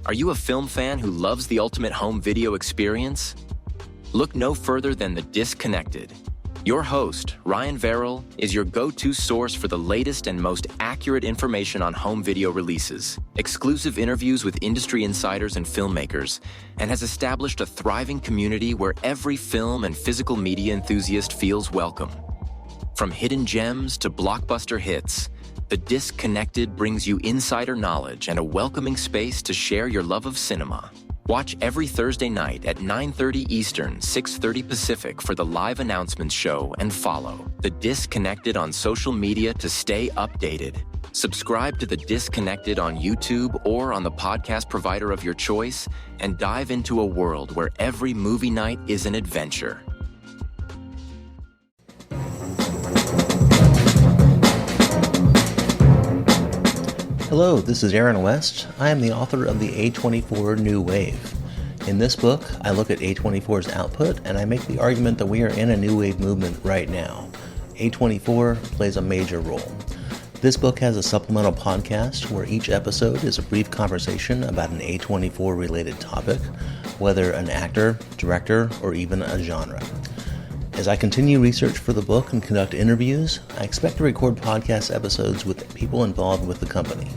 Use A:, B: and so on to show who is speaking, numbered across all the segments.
A: Are you a film fan who loves the ultimate home video experience? Look no further than The Disconnected. Your host, Ryan Verrill, is your go-to source for the latest and most accurate information on home video releases, exclusive interviews with industry insiders and filmmakers, and has established a thriving community where every film and physical media enthusiast feels welcome. From hidden gems to blockbuster hits, The Disconnected brings you insider knowledge and a welcoming space to share your love of cinema. Watch every Thursday night at 9:30 Eastern, 6:30 Pacific for the live announcements show and follow The Disconnected on social media to stay updated. Subscribe to The Disconnected on YouTube or on the podcast provider of your choice and dive into a world where every movie night is an adventure.
B: Hello, this is Aaron West. I am the author of the A24 New Wave. In this book, I look at A24's output and I make the argument that we are in a new wave movement right now. A24 plays a major role. This book has a supplemental podcast where each episode is a brief conversation about an A24 related topic, whether an actor, director, or even a genre. As I continue research for the book and conduct interviews, I expect to record podcast episodes with people involved with the company.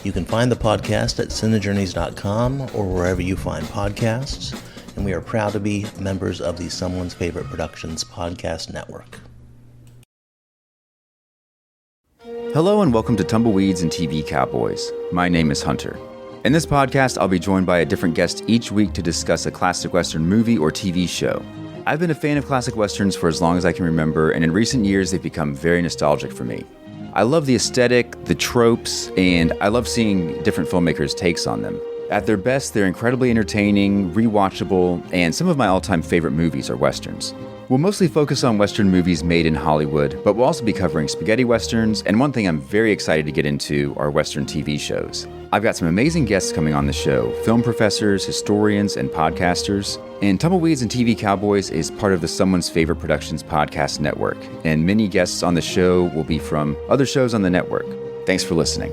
B: You can find the podcast at cinejourneys.com or wherever you find podcasts, and we are proud to be members of the Someone's Favorite Productions podcast network.
C: Hello and welcome to Tumbleweeds and TV Cowboys. My name is Hunter. In this podcast, I'll be joined by a different guest each week to discuss a classic Western movie or TV show. I've been a fan of classic Westerns for as long as I can remember, and in recent years, they've become very nostalgic for me. I love the aesthetic, the tropes, and I love seeing different filmmakers' takes on them. At their best, they're incredibly entertaining, rewatchable, and some of my all-time favorite movies are Westerns. We'll mostly focus on Western movies made in Hollywood, but we'll also be covering spaghetti Westerns, and one thing I'm very excited to get into are Western TV shows. I've got some amazing guests coming on the show, film professors, historians, and podcasters. And Tumbleweeds and TV Cowboys is part of the Someone's Favorite Productions podcast network, and many guests on the show will be from other shows on the network. Thanks for listening.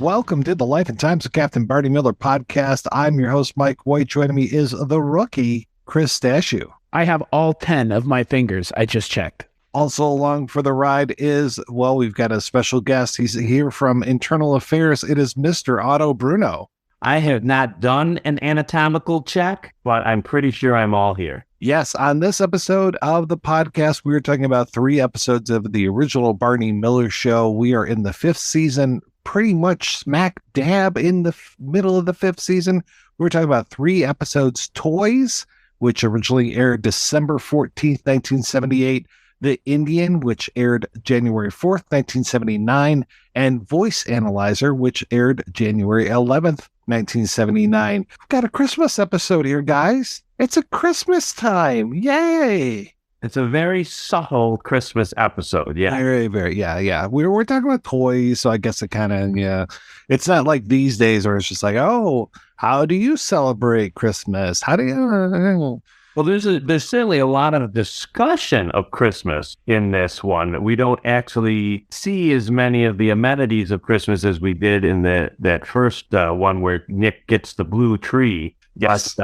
D: Welcome to the Life and Times of Captain Barney Miller podcast. I'm your host, Mike White. Joining me is the rookie, Chris Stashew.
E: I have all 10 of my fingers. I just checked.
D: Also along for the ride is, well, we've got a special guest. He's here from Internal Affairs. It is Mr. Otto Bruno.
F: I have not done an anatomical check, but I'm pretty sure I'm all here.
D: Yes, on this episode of the podcast, we are talking about 3 episodes of the original Barney Miller show. We are in the 5th season, pretty much smack dab in the middle of the 5th season. We're talking about 3 episodes, Toys, which originally aired December 14th, 1978, The Indian, which aired January 4th, 1979, and Voice Analyzer, which aired January 11th, 1979. We've got a Christmas episode here, guys. It's a Christmas time. Yay!
F: It's a very subtle Christmas episode, yeah.
D: Very, very, yeah. We're talking about toys, so I guess it kind of, yeah. It's not like these days where it's just like, oh, how do you celebrate Christmas? How do you...
F: Well, there's certainly a lot of discussion of Christmas in this one. We don't actually see as many of the amenities of Christmas as we did in that first one where Nick gets the blue tree.
D: Yes.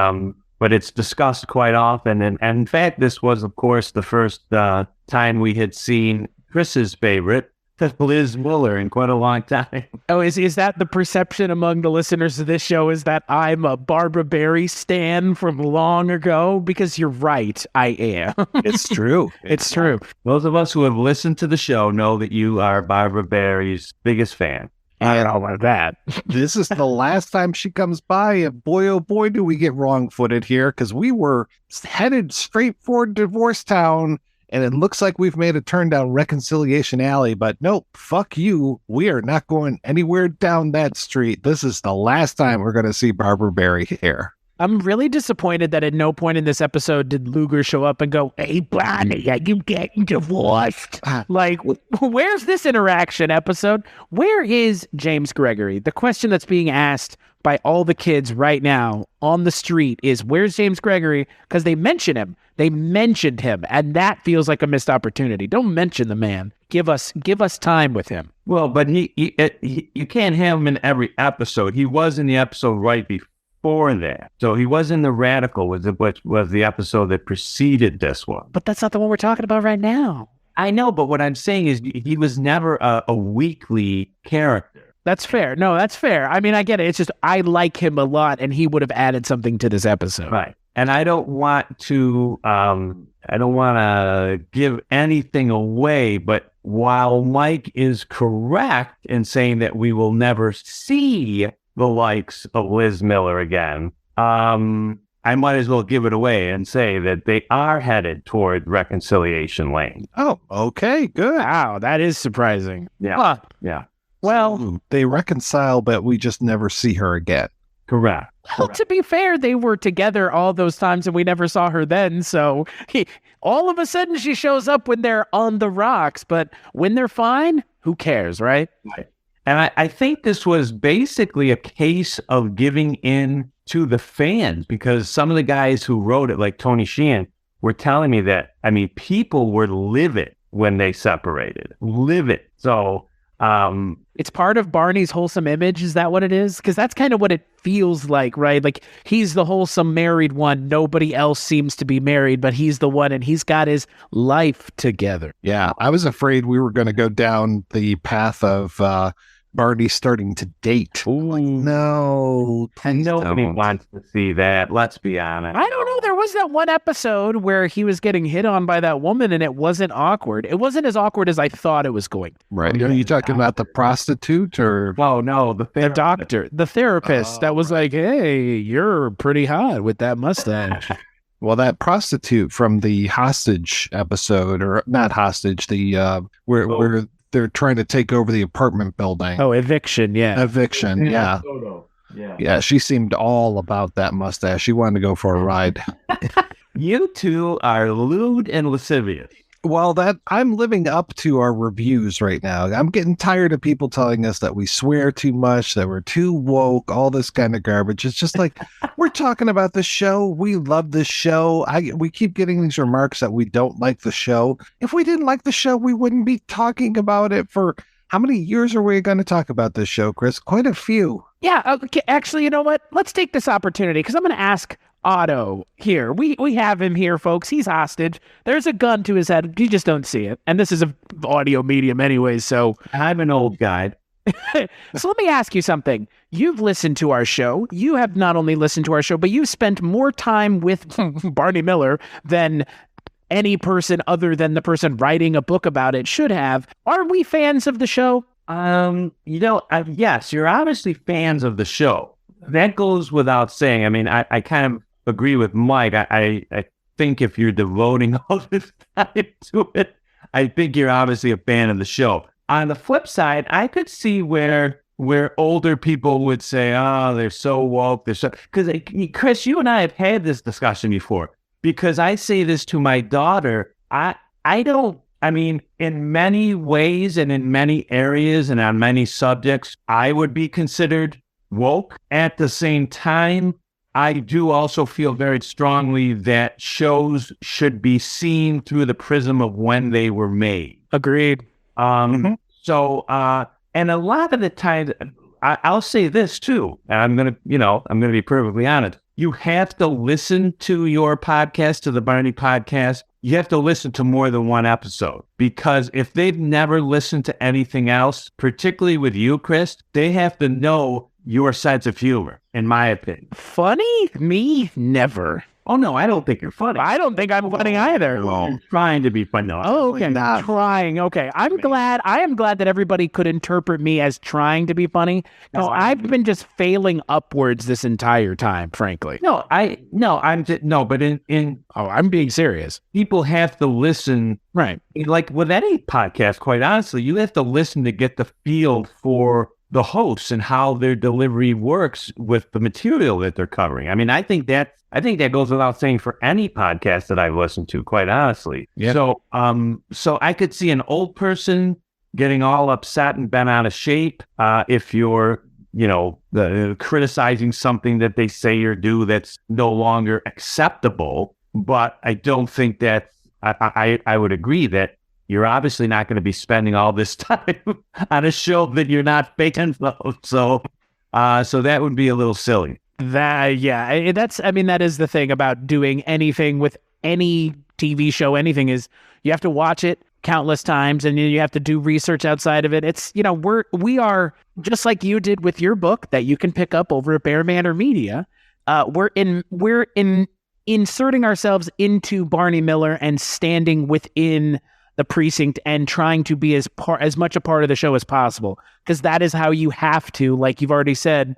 F: But it's discussed quite often. And in fact, this was, of course, the first time we had seen Chris's favorite, Liz Miller, in quite a long time.
E: Oh, is that the perception among the listeners of this show, is that I'm a Barbara Barry stan from long ago? Because you're right, I am.
D: It's true.
E: It's true.
F: Those of us who have listened to the show know that you are Barbara Barry's biggest fan.
E: I don't know about that.
D: This is the last time she comes by, and boy, oh boy, do we get wrong-footed here, because we were headed straight for Divorce Town, and it looks like we've made a turn down Reconciliation Alley, but nope, fuck you. We are not going anywhere down that street. This is the last time we're going to see Barbara Barry here.
E: I'm really disappointed that at no point in this episode did Luger show up and go, "Hey, Barney, are you getting divorced?" Like, where's this interaction episode? Where is James Gregory? The question that's being asked by all the kids right now on the street is, where's James Gregory? Because they mention him. They mentioned him, and that feels like a missed opportunity. Don't mention the man. Give us time with him.
F: Well, but you can't have him in every episode. He was in the episode right before that. So he was in The Radical, which was the episode that preceded this one.
E: But that's not the one we're talking about right now.
F: I know, but what I'm saying is he was never a weekly character.
E: That's fair. No, that's fair. I mean, I get it. It's just I like him a lot, and he would have added something to this episode.
F: Right. And I don't want to give anything away, but while Mike is correct in saying that we will never see the likes of Liz Miller again, I might as well give it away and say that they are headed toward reconciliation lane.
D: Oh, okay, good.
E: Wow, that is surprising.
F: Yeah.
E: Huh.
F: Yeah.
E: Well,
D: They reconcile, but we just never see her again.
F: Correct.
E: Well, to be fair, they were together all those times and we never saw her then. So all of a sudden she shows up when they're on the rocks. But when they're fine, who cares, right?
F: Right. And I think this was basically a case of giving in to the fans, because some of the guys who wrote it, like Tony Sheehan, were telling me that, I mean, people were livid when they separated. Livid. So
E: it's part of Barney's wholesome image. Is that what it is? Because that's kind of what it feels like, right? Like he's the wholesome married one. Nobody else seems to be married, but he's the one, and he's got his life together.
D: Yeah, I was afraid we were going to go down the path of Barney starting to date.
F: Ooh.
D: No,
F: nobody wants to see that. Let's be honest.
E: I don't know. There was that one episode where he was getting hit on by that woman, and it wasn't awkward. It wasn't as awkward as I thought it was going to.
D: Right. Are you talking about the prostitute or?
F: Oh, no,
E: the doctor, the therapist that was like, "Hey, you're pretty hot with that mustache."
D: Well, that prostitute from the hostage episode, or not hostage, the where they're trying to take over the apartment building.
E: Oh, eviction, yeah.
D: Eviction, yeah. Yeah, she seemed all about that mustache. She wanted to go for a ride.
F: You two are lewd and lascivious.
D: Well, that I'm living up to our reviews right now. I'm getting tired of people telling us that we swear too much, that we're too woke, all this kind of garbage. It's just like, we're talking about the show. We love this show. We keep getting these remarks that we don't like the show. If we didn't like the show, we wouldn't be talking about it for how many years are we going to talk about this show, Chris? Quite a few.
E: Yeah. Okay. Actually, you know what? Let's take this opportunity because I'm going to ask Otto here. We have him here, folks. He's hostage. There's a gun to his head. You just don't see it. And this is an audio medium anyways, so
F: I'm an old guy.
E: So let me ask you something. You've listened to our show. You have not only listened to our show, but you've spent more time with Barney Miller than any person other than the person writing a book about it should have. Are we fans of the show?
F: Yes, you're obviously fans of the show. That goes without saying. I mean, I kind of agree with Mike. I think if you're devoting all this time to it, I think you're obviously a fan of the show. On the flip side, I could see where older people would say, "Oh, they're so woke." Because Chris, you and I have had this discussion before. Because I say this to my daughter, I mean, in many ways and in many areas and on many subjects, I would be considered woke. At the same time, I do also feel very strongly that shows should be seen through the prism of when they were made.
E: Agreed.
F: So, and a lot of the time, I'll say this too, and I'm going to be perfectly honest. You have to listen to your podcast, to the Barney podcast. You have to listen to more than one episode, because if they've never listened to anything else, particularly with you, Chris, they have to know your sense of humor, in my opinion.
E: Funny? Me? Never.
F: Oh, no, I don't think you're funny.
E: I don't think I'm funny either.
F: You're trying to be funny. No,
E: oh, okay. Trying. Okay. I am glad that everybody could interpret me as trying to be funny, because I've been just failing upwards this entire time, frankly. I'm being serious.
F: People have to listen.
E: Right.
F: Like with any podcast, quite honestly, you have to listen to get the feel for the hosts and how their delivery works with the material that they're covering. I mean, I think that goes without saying for any podcast that I've listened to, quite honestly.
D: Yeah.
F: So I could see an old person getting all upset and bent out of shape if you're, criticizing something that they say or do that's no longer acceptable. But I don't think that I would agree that you're obviously not going to be spending all this time on a show that you're not fan of. So that would be a little silly.
E: That is the thing about doing anything with any TV show. Anything is you have to watch it countless times, and you have to do research outside of it. It's we are just like you did with your book that you can pick up over at Bear Manor Media. We're inserting ourselves into Barney Miller and standing within the precinct and trying to be as much a part of the show as possible, because that is how you have to, like you've already said,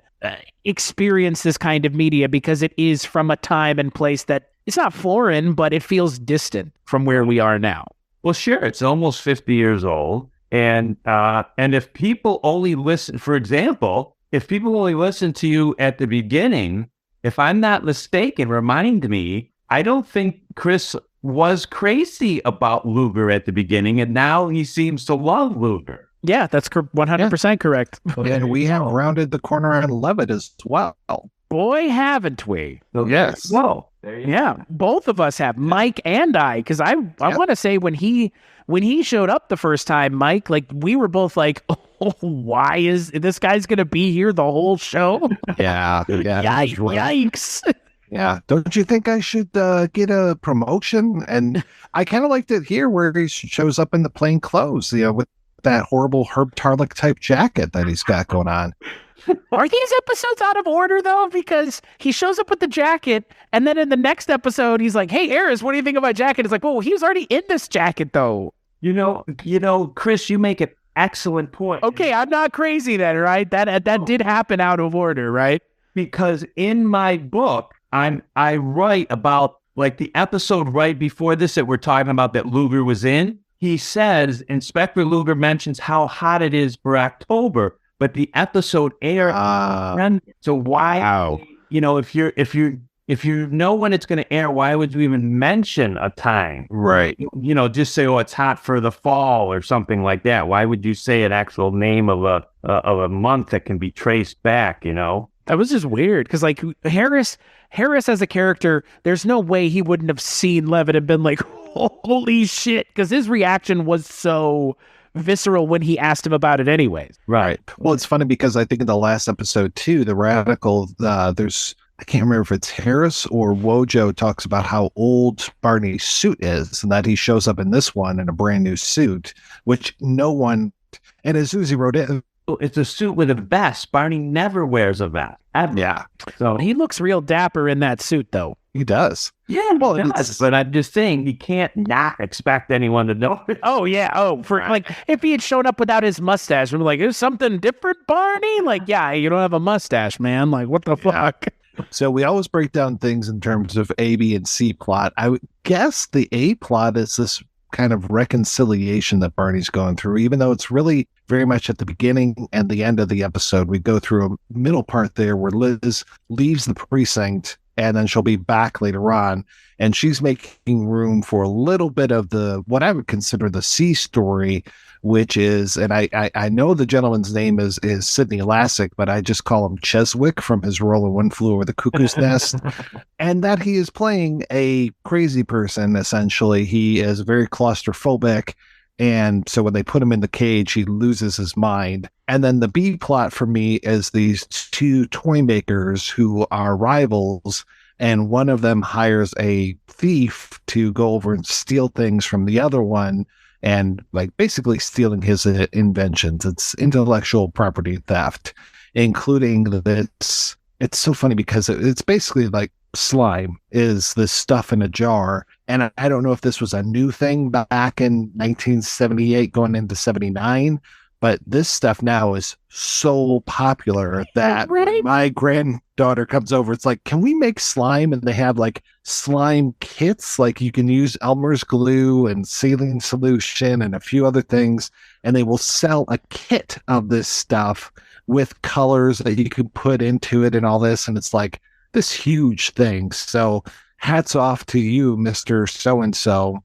E: experience this kind of media, because it is from a time and place that it's not foreign, but it feels distant from where we are now.
F: Well, sure, it's almost 50 years old, and if people only listen, for example, if people only listen to you at the beginning, if I'm not mistaken, remind me, I don't think Chris was crazy about Luger at the beginning, and now he seems to love Luger.
E: Yeah, that's 100% correct.
D: And we have rounded the corner on Levitt as well.
E: Boy, haven't we?
F: So,
D: yes.
F: Well,
E: yeah, both of us have, Mike and I, because I want to say when he showed up the first time, Mike, like we were both like, oh, why is this guy's going to be here the whole show?
D: Yeah.
E: Yikes.
D: Yeah. Don't you think I should get a promotion? And I kind of liked it here where he shows up in the plain clothes, with that horrible Herb Tarlick type jacket that he's got going on.
E: Are these episodes out of order, though? Because he shows up with the jacket, and then in the next episode, he's like, hey, Eris, what do you think of my jacket? It's like, well, he was already in this jacket, though.
F: Chris, you make an excellent point.
E: Okay, I'm not crazy then, right? That did happen out of order, right?
F: Because in my book, I write about, like, the episode right before this that we're talking about that Luger was in. He says, Inspector Luger mentions how hot it is for October, but the episode aired. So why, if you know when it's going to air, why would you even mention a time?
D: Right.
F: Just say, it's hot for the fall or something like that. Why would you say an actual name of a month that can be traced back,
E: That was just weird, because like Harris as a character, there's no way he wouldn't have seen Levitt and been like, holy shit, because his reaction was so visceral when he asked him about it anyways.
D: Right. Well, it's funny because I think in the last episode too, the Radical, I can't remember if it's Harris or Wojo talks about how old Barney's suit is, and that he shows up in this one in a brand new suit, which no one, and as Susie wrote in,
F: it's a suit with a vest. Barney never wears a vest. Ever.
D: Yeah.
E: So he looks real dapper in that suit, though.
D: He does.
F: Yeah, well, he does. But I'm just saying, he can't not expect anyone to know it.
E: Oh, yeah. Oh, if he had shown up without his mustache, we're like, is something different, Barney? Like, yeah, you don't have a mustache, man. Like, what the fuck?
D: So we always break down things in terms of A, B, and C plot. I would guess the A plot is this kind of reconciliation that Barney's going through, even though it's really very much at the beginning and the end of the episode. We go through a middle part there where Liz leaves the precinct, and then she'll be back later on, and she's making room for a little bit of what I would consider the C story, which is, and I know the gentleman's name is Sidney Lassick, but I just call him Cheswick from his role in One Flew Over the Cuckoo's Nest, and that he is playing a crazy person, essentially. He is very claustrophobic, and so when they put him in the cage, he loses his mind. And then the B plot for me is these two toy makers who are rivals, and one of them hires a thief to go over and steal things from the other one, and like basically stealing his inventions. It's intellectual property theft, including this. It's so funny because it's basically like slime is this stuff in a jar. And I don't know if this was a new thing back in 1978 going into 79, but this stuff now is so popular that my granddaughter comes over. It's like, can we make slime? And they have like slime kits, like you can use Elmer's glue and saline solution and a few other things. And they will sell a kit of this stuff with colors that you could put into it and all this. And it's like this huge thing. So hats off to you, Mr. So-and-so.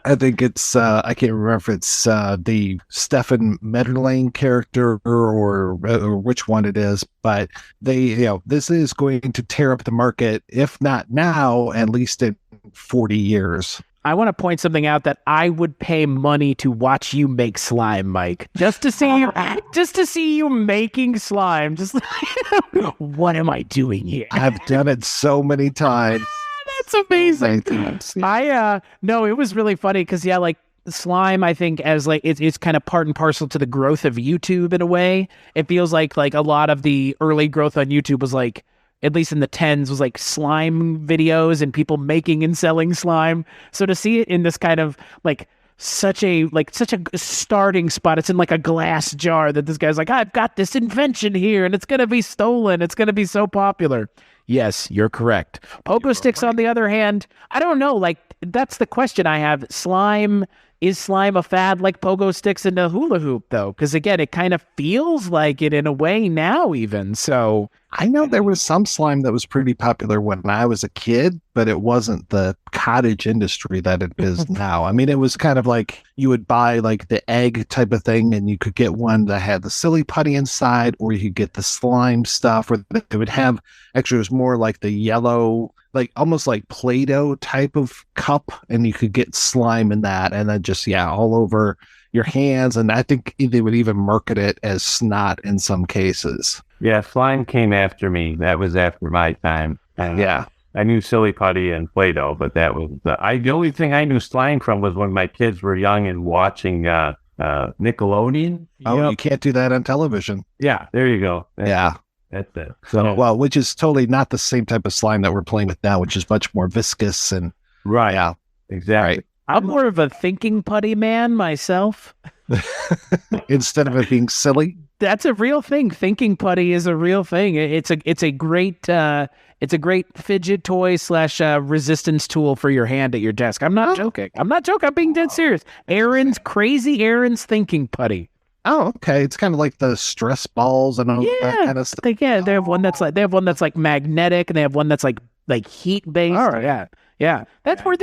D: I think it's, I can't remember if it's the Stefan Metterling character or which one it is, but this is going to tear up the market, if not now, at least in 40 years.
E: I want to point something out that I would pay money to watch you make slime, Mike. Just to see you making slime. Just like, what am I doing here?
D: I've done it so many times.
E: That's amazing. No, it was really funny because like slime, I think as like it's kind of part and parcel to the growth of YouTube in a way. It feels like a lot of the early growth on YouTube was like, at least in the 10s, was like slime videos and people making and selling slime. So to see it in this kind of such a starting spot, it's in like a glass jar that this guy's like, I've got this invention here and it's going to be stolen. It's going to be so popular. Yes, you're correct. Pogo sticks, on the other hand, I don't know. That's the question I have. Is slime a fad like pogo sticks and a hula hoop, though? Because again, it kind of feels like it in a way now, even. So
D: I know there was some slime that was pretty popular when I was a kid, but it wasn't the cottage industry that it is now. I mean, it was kind of like you would buy like the egg type of thing, and you could get one that had the silly putty inside, or you could get the slime stuff, or it would have actually, it was more like the yellow, like almost like Play-Doh type of cup, and you could get slime in that, and then just all over your hands. And I think they would even market it as snot in some cases.
F: Yeah, slime came after me. That was after my time. And I knew silly putty and Play-Doh, but that was the only thing I knew slime from was when my kids were young and watching Nickelodeon.
D: Oh, you can't do that on television.
F: Yeah, there you go.
D: Yeah.
F: That's it. So,
D: well, which is totally not the same type of slime that we're playing with now, which is much more viscous and
F: right.
D: Yeah,
F: exactly.
D: Right.
E: I'm more of a thinking putty man myself.
D: Instead of it being silly.
E: That's a real thing. Thinking putty is a real thing. It's a great fidget toy / resistance tool for your hand at your desk. I'm not joking. I'm being dead serious. Aaron's thinking putty.
D: Oh, okay. It's kind of like the stress balls and all that kind of stuff.
E: They have one that's like magnetic, and they have one that's like heat based.
D: All right.
E: Yeah. That's where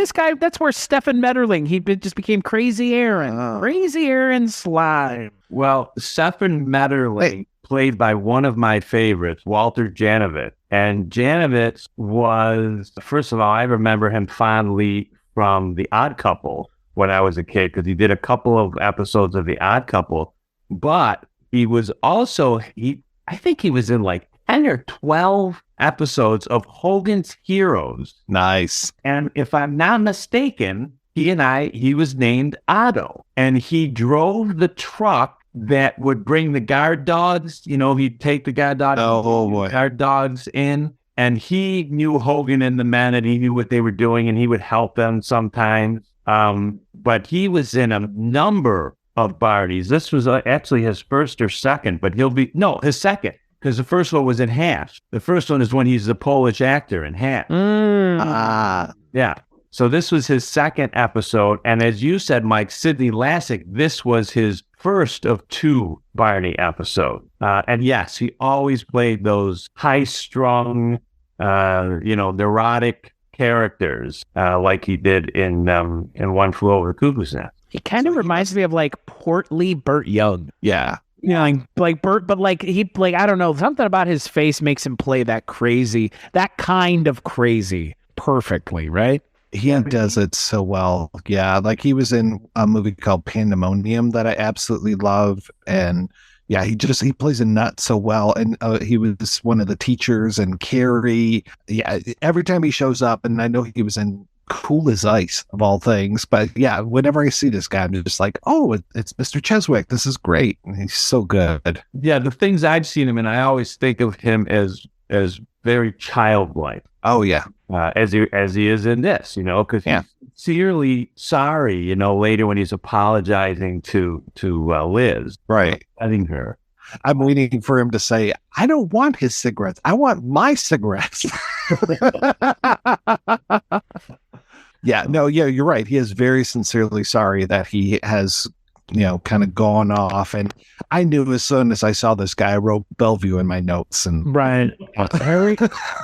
E: Stefan Metterling, just became Crazy Aaron.
D: Oh.
E: Crazy Aaron slime.
F: Well, Stefan Metterling, played by one of my favorites, Walter Janovich. And Janovich was, first of all, I remember him fondly from The Odd Couple when I was a kid, because he did a couple of episodes of The Odd Couple. But he was also, I think he was in like 10 or 12 episodes of Hogan's Heroes.
D: Nice.
F: And if I'm not mistaken, he was named Otto. And he drove the truck that would bring the guard dogs. He'd take the guard dogs in. And he knew Hogan and the men, and he knew what they were doing, and he would help them sometimes. But he was in a number of Barneys. This was actually his first or second, but his second, because the first one was in Half. The first one is when he's the Polish actor in Half. Yeah. So this was his second episode, and as you said, Mike, Sidney Lassick, this was his first of 2 Barney episodes. And yes, he always played those high-strung, neurotic characters, like he did in One Flew Over the Cuckoo's Nest.
E: He kind of reminds me of like portly Burt Young.
D: Yeah.
E: Like Burt, but I don't know, something about his face makes him play that kind of crazy perfectly, right?
D: He does it so well. Yeah, like he was in a movie called Pandemonium that I absolutely love, and yeah, he plays a nut so well. And he was one of the teachers in Carrie. Yeah, every time he shows up, and I know he was in Cool as Ice of all things, but yeah, whenever I see this guy, I'm just like, oh, it's Mr. Cheswick. This is great, and he's so good.
F: Yeah, the things I've seen him in, I always think of him as very childlike.
D: Oh yeah,
F: as he is in this, because he's sincerely sorry, later when he's apologizing to Liz,
D: right?
F: Letting her.
D: I'm waiting for him to say, I don't want his cigarettes. I want my cigarettes. Yeah, no, yeah, you're right. He is very sincerely sorry that he has kind of gone off. And I knew as soon as I saw this guy, I wrote Bellevue in my notes. And
E: right.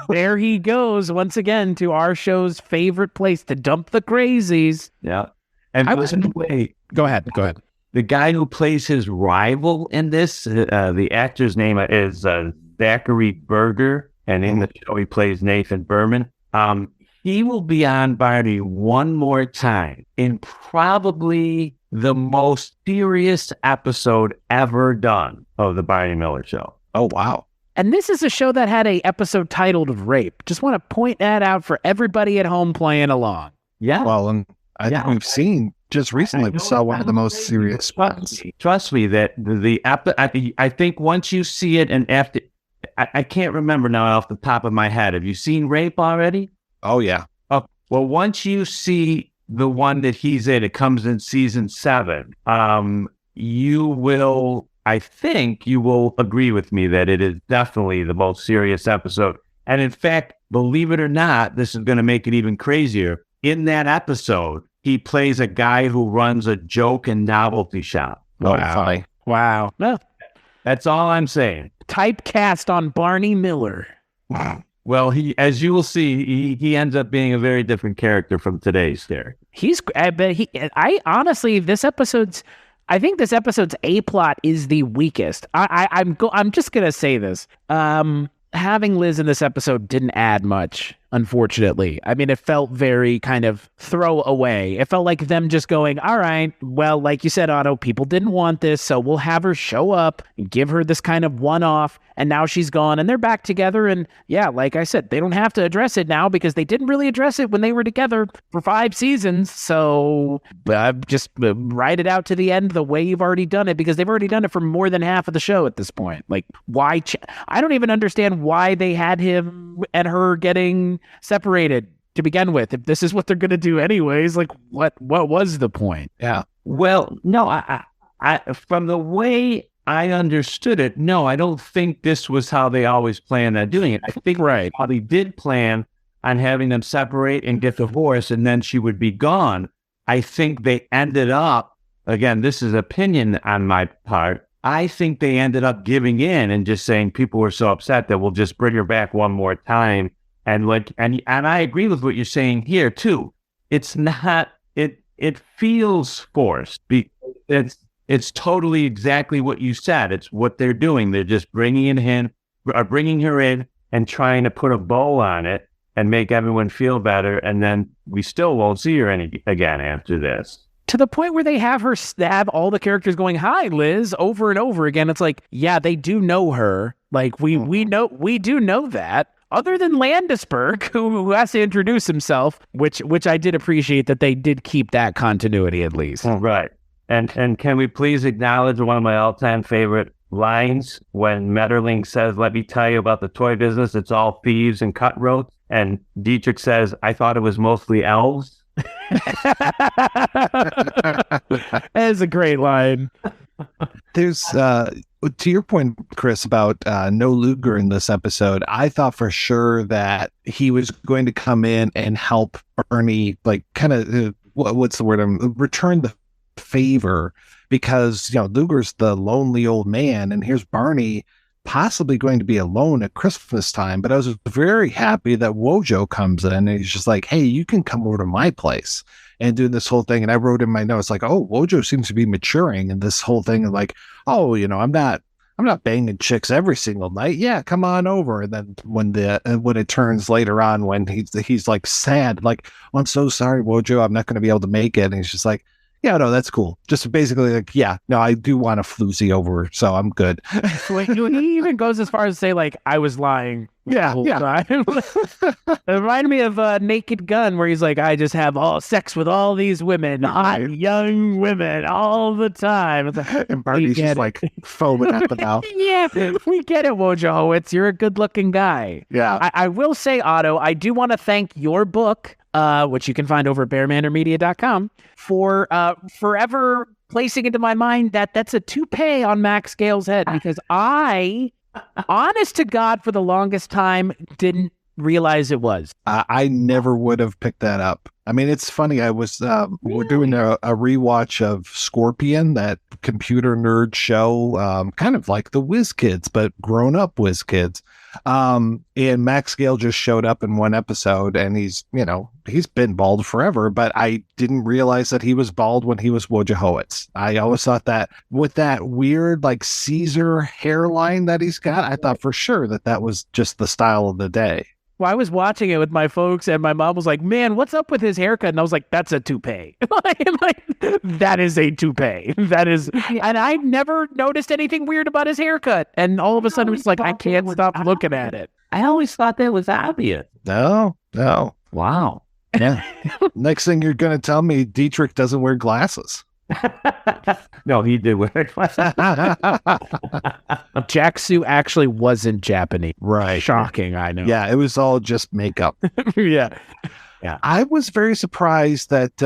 E: There he goes once again to our show's favorite place to dump the crazies.
F: Yeah. And
E: Go ahead.
F: The guy who plays his rival in this, the actor's name is Zachary Berger, and in the show he plays Nathan Berman. He will be on Barney one more time in probably the most serious episode ever done of the Barney Miller Show.
D: Oh, wow.
E: And this is a show that had an episode titled Rape. Just want to point that out for everybody at home playing along.
F: Yeah.
D: Well, and I think we've seen just recently, we saw one of the most serious ones.
F: Trust me that I think once you see it, and after, I can't remember now off the top of my head. Have you seen Rape already?
D: Oh, yeah.
F: Oh, well, once you see the one that he's in, it comes in season 7. I think you will agree with me that it is definitely the most serious episode. And in fact, believe it or not, this is going to make it even crazier. In that episode, he plays a guy who runs a joke and novelty shop.
D: Wow.
E: Wow. No.
F: That's all I'm saying.
E: Typecast on Barney Miller.
F: Well, as you will see, he ends up being a very different character from today's character. I think this episode's A plot is the weakest. I'm just gonna say this. Having Liz in this episode didn't add much, unfortunately. I mean, it felt very kind of throwaway. It felt like them just going, all right, well, like you said, Otto, people didn't want this, so we'll have her show up and give her this kind of one-off, and now she's gone, and they're back together, and yeah, like I said, they don't have to address it now because they didn't really address it when they were together for 5 seasons, so just write it out to the end the way you've already done it, because they've already done it for more than half of the show at this point. Like, why? I don't even understand why they had him and her getting separated to begin with. If this is what they're going to do anyways, like what was the point?
D: Yeah.
F: Well, no, I from the way I understood it, no, I don't think this was how they always planned on doing it. I think how they did plan on having them separate and get divorced, and then she would be gone. I think they ended up, again, this is opinion on my part, I think they ended up giving in and just saying people were so upset that we'll just bring her back one more time. And I agree with what you're saying here too. It's not, it feels forced. It's totally exactly what you said. It's what they're doing. They're just bringing her in and trying to put a bow on it and make everyone feel better. And then we still won't see her again after this.
E: To the point where they have all the characters going, "Hi, Liz," over and over again. It's like, yeah, they do know her. Like we do know that. Other than Landisberg, who has to introduce himself, which I did appreciate that they did keep that continuity at least.
F: Right. And can we please acknowledge one of my all-time favorite lines when Metterling says, "Let me tell you about the toy business. It's all thieves and cutthroats." And Dietrich says, "I thought it was mostly elves."
E: That is a great line.
D: There's to your point, Chris, about no Luger in this episode. I thought for sure that he was going to come in and help Barney, like kind of what's the word? Return the favor, because Luger's the lonely old man, and here's Barney possibly going to be alone at Christmas time. But I was very happy that Wojo comes in and he's just like, "Hey, you can come over to my place and do this whole thing." And I wrote in my notes like, "Oh, Wojo seems to be maturing in this whole thing." And like, "Oh, I'm not banging chicks every single night. Yeah, come on over." And then when it turns later on, when he's like sad, like, "Oh, I'm so sorry, Wojo, I'm not going to be able to make it." And he's just like, "Yeah, no, that's cool." Just basically like, "Yeah, no, I do want a floozy over, so I'm good."
E: He even goes as far as to say, like, "I was lying."
D: Yeah.
E: It reminded me of Naked Gun, where he's like, "I just have sex with all these women, hot young women, all the time." It's like,
D: and Barney's just like foaming at the mouth.
E: Yeah, we get it, Wojciechowicz. You're a good-looking guy.
D: Yeah.
E: I will say, Otto, I do want to thank your book, which you can find over at bearmandermedia.com, for forever placing into my mind that that's a toupee on Max Gale's head, because I, honest to God, for the longest time, didn't realize it was.
D: I never would have picked that up. I mean, it's funny. I was we're doing a rewatch of Scorpion, that computer nerd show, kind of like the Whiz Kids, but grown up Whiz Kids. And Max Gale just showed up in one episode, and he's been bald forever, but I didn't realize that he was bald when he was Wojciechowicz. I always thought that with that weird like Caesar hairline that he's got, I thought for sure that was just the style of the day.
E: Well, I was watching it with my folks, and my mom was like, "Man, what's up with his haircut?" And I was like, "That's a toupee." That is a toupee. That is, and I never noticed anything weird about his haircut. And all of a sudden, it's like I can't stop looking at it.
F: I always thought that was obvious.
D: No.
F: Wow.
D: Yeah. Next thing you're going to tell me, Dietrich doesn't wear glasses.
F: No, he did wear glasses.
E: Jack-Sue actually wasn't Japanese.
D: Right.
E: Shocking, I know.
D: Yeah, it was all just makeup.
E: Yeah.
D: I was very surprised that,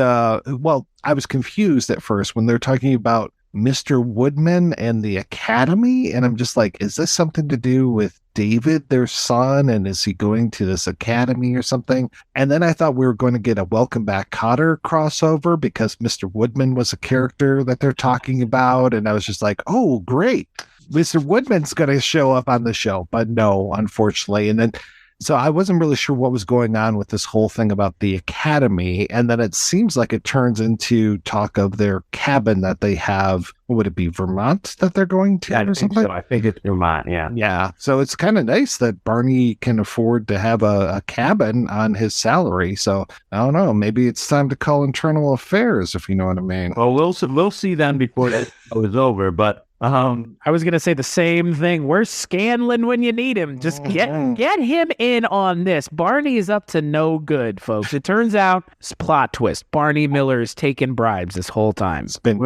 D: I was confused at first when they're talking about Mr. Woodman and the Academy. And I'm just like, is this something to do with David, their son? And is he going to this academy or something? And then I thought we were going to get a Welcome Back Kotter crossover because Mr. Woodman was a character that they're talking about. And I was just like, oh, great. Mr. Woodman's going to show up on the show. But no, unfortunately. And then so I wasn't really sure what was going on with this whole thing about the academy. And then it seems like it turns into talk of their cabin that they have. Would it be Vermont that they're going to?
F: I think so. I think it's Vermont. Yeah.
D: Yeah. So it's kind of nice that Barney can afford to have a cabin on his salary. So I don't know. Maybe it's time to call internal affairs, if you know what I mean.
F: Well, we'll see then before that is over. But
E: I was going to say the same thing. Where's Scanlon when you need him? Just get him in on this. Barney is up to no good, folks. It turns out, it's plot twist. Barney Miller is taking bribes this whole time.
D: It's been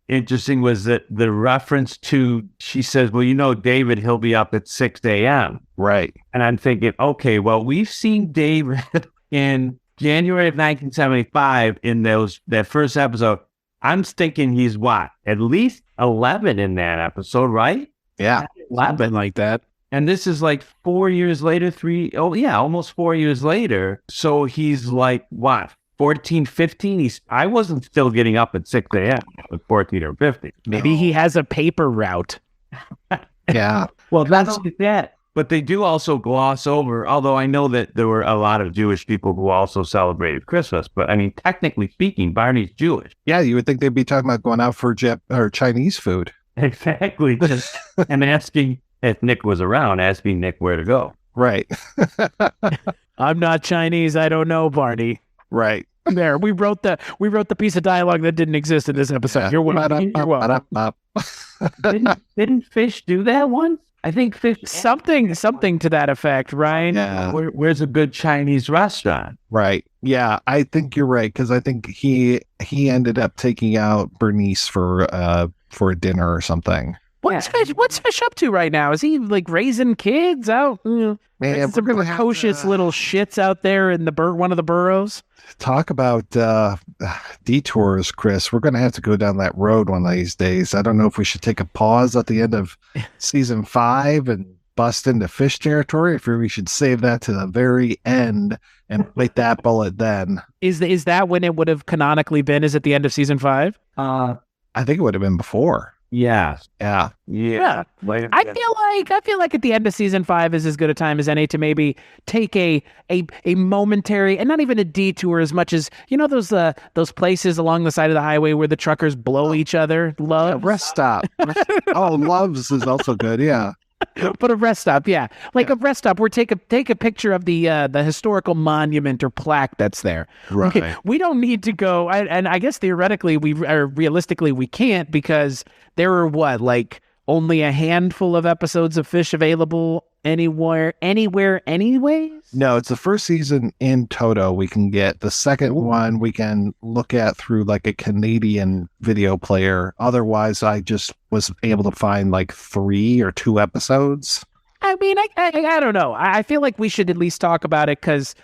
F: interesting was that the reference to, she says, well, David, he'll be up at 6 a.m.
D: Right.
F: And I'm thinking, okay, well, we've seen David in January of 1975 in that first episode. I'm thinking he's at least 11 in that episode, right?
D: Yeah.
E: 11 like that.
F: And this is like 4 years later, almost 4 years later. So he's like, 14, 15? I wasn't still getting up at 6 a.m. at 14 or 15.
E: Maybe he has a paper route.
D: Yeah.
F: Well, that's that. But they do also gloss over, although I know that there were a lot of Jewish people who also celebrated Christmas. But I mean, technically speaking, Barney's Jewish.
D: Yeah, you would think they'd be talking about going out for Chinese food.
F: Exactly. And asking, if Nick was around, asking Nick where to go.
D: Right.
E: I'm not Chinese. I don't know, Barney.
D: Right.
E: There, we wrote the piece of dialogue that didn't exist in this episode. You're welcome.
F: Didn't Fish do that once? I think Fish
E: something to that effect, Ryan.
D: Yeah.
F: Where's a good Chinese restaurant?
D: Right. Yeah, I think you're right because I think he ended up taking out Bernice for a dinner or something.
E: What's Fish up to right now? Is he like raising kids out?
D: Man,
E: some precocious little shits out there in one of the boroughs.
D: Talk about detours, Chris. We're going to have to go down that road one of these days. I don't know if we should take a pause at the end of season 5 and bust into Fish territory, if we should save that to the very end and bite that bullet then.
E: Is that when it would have canonically been? Is it the end of season 5?
D: I think it would have been before.
F: Yeah.
E: I feel like at the end of season 5 is as good a time as any to maybe take a momentary, and not even a detour as much as, those places along the side of the highway where the truckers blow each other. Loves.
D: Yeah, rest stop. Loves is also good. Yeah.
E: But a rest stop, yeah. A rest stop where take a picture of the historical monument or plaque that's there.
D: Right.
E: Okay, we don't need to go, and I guess theoretically realistically we can't, because there are only a handful of episodes of Fish available anywhere, anyways?
D: No, it's the first season in toto we can get. The second one we can look at through a Canadian video player. Otherwise, I just was able to find 3 or 2 episodes.
E: I mean, I don't know. I feel like we should at least talk about it because,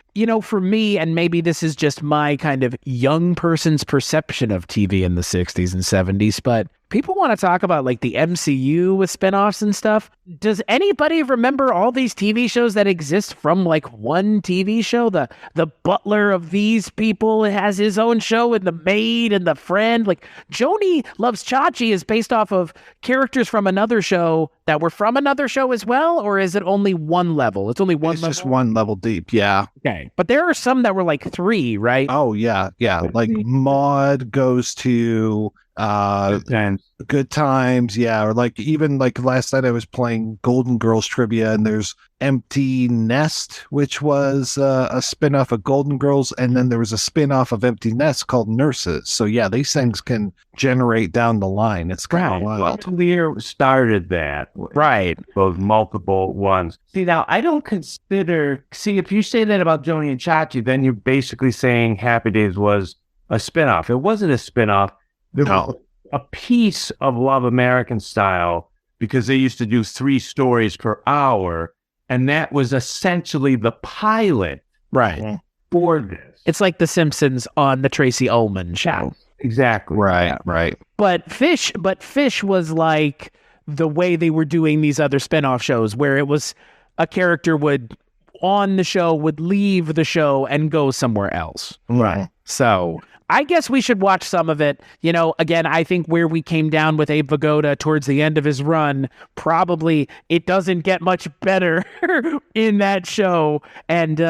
E: for me, and maybe this is just my kind of young person's perception of TV in the 60s and 70s, but people want to talk about like the MCU with spinoffs and stuff. Does anybody remember all these TV shows that exist from like one TV show? The butler of these people has his own show, and the maid and the friend. Like Joni Loves Chachi is based off of characters from another show that were from another show as well, or is it only one level? It's only one
D: It's
E: level.
D: just one level deep, yeah.
E: Okay. But there are some that were like 3, right?
D: Oh yeah. Like Maud goes to Good Times, yeah. Or like even like last night I was playing Golden Girls trivia, and there's Empty Nest, which was a spinoff of Golden Girls, and then there was a spinoff of Empty Nest called Nurses. So yeah, these things can generate down the line. It's kind of wild.
F: Well, Clear started that.
E: Right.
F: Those multiple ones. See, now, I don't consider... See, if you say that about Joni and Chachi, then you're basically saying Happy Days was a spinoff. It wasn't a spinoff. There was a piece of Love American Style, because they used to do 3 stories per hour, and that was essentially the pilot for this.
E: It's like The Simpsons on the Tracy Ullman show.
F: Exactly.
D: Right.
E: But Fish was like the way they were doing these other spinoff shows, where it was a character would leave the show and go somewhere else.
D: Right.
E: So I guess we should watch some of it. You know, again, I think where we came down with Abe Vigoda towards the end of his run, probably it doesn't get much better in that show. And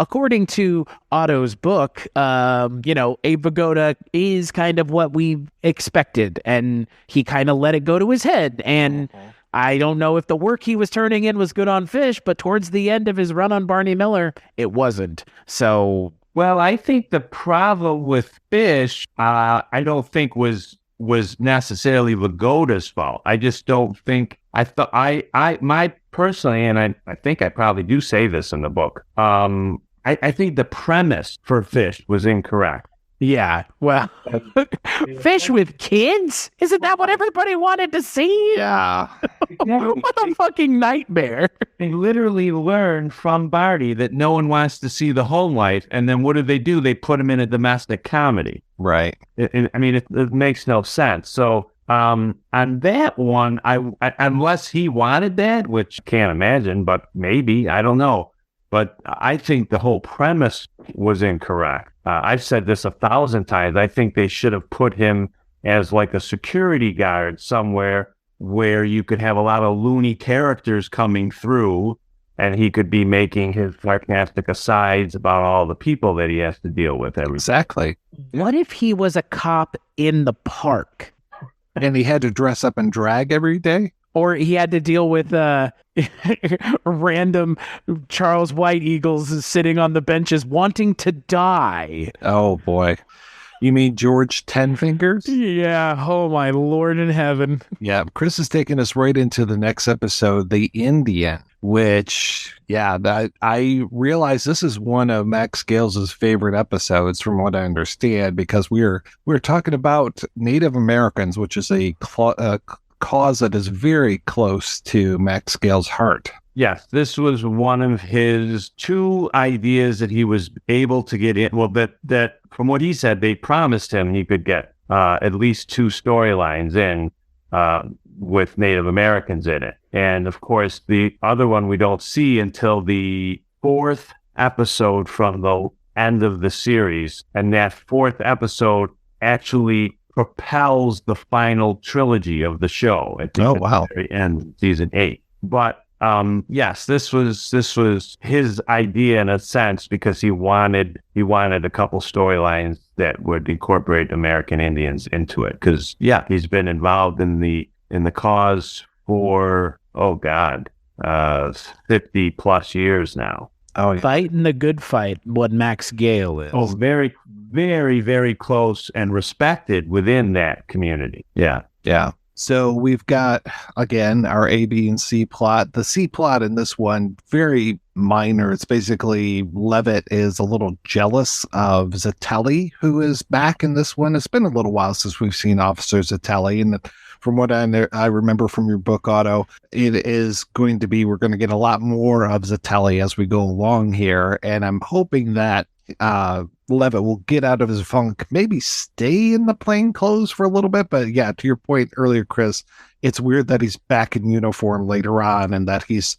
E: according to Otto's book, Abe Vigoda is kind of what we expected, and he kind of let it go to his head. And I don't know if the work he was turning in was good on Fish, but towards the end of his run on Barney Miller, it wasn't. So...
F: Well, I think the problem with Fish, I don't think was necessarily Vigoda's fault. I just don't think, my personally, and I think I probably do say this in the book, I think the premise for Fish was incorrect.
E: Yeah, well, Fish with kids? Isn't that what everybody wanted to see?
D: Yeah.
E: What a fucking nightmare.
F: They literally learned from Barney that no one wants to see the home life, and then what do? They put him in a domestic comedy.
D: Right.
F: It makes no sense. So on that one, unless he wanted that, which I can't imagine, but maybe, I don't know. But I think the whole premise was incorrect. I've said this 1,000 times. I think they should have put him as like a security guard somewhere where you could have a lot of loony characters coming through, and he could be making his sarcastic asides about all the people that he has to deal with every day.
D: Exactly.
E: What if he was a cop in the park?
D: And he had to dress up and drag every day?
E: Or he had to deal with random Charles White Eagles sitting on the benches wanting to die.
D: Oh, boy. You mean George Tenfingers?
E: Yeah. Oh, my Lord in heaven.
D: Yeah. Chris is taking us right into the next episode, The Indian, which, I realize this is one of Max Gales's favorite episodes, from what I understand, because we're talking about Native Americans, which is a cause that is very close to Max Gale's heart.
F: Yes, this was one of his 2 ideas that he was able to get in. Well, that from what he said, they promised him he could get at least 2 storylines in with Native Americans in it. And of course, the other one we don't see until the 4th episode from the end of the series. And that 4th episode actually propels the final trilogy of the show at the very end, season 8. But yes, this was his idea in a sense, because he wanted a couple storylines that would incorporate American Indians into it. Because he's been involved in the cause for 50 plus years now.
D: Oh, yeah.
E: Fighting the good fight, what Max Gale is.
F: Oh, very, very, very close and respected within that community. Yeah.
D: So we've got, again, our A, B, and C plot. The C plot in this one, very minor. It's basically Levitt is a little jealous of Zatelli, who is back in this one. It's been a little while since we've seen Officer Zatelli, and from what I remember from your book, Otto, it is going to be, we're going to get a lot more of Zatelli as we go along here. And I'm hoping that Levitt will get out of his funk, maybe stay in the plain clothes for a little bit. But yeah, to your point earlier, Chris, it's weird that he's back in uniform later on and that he's,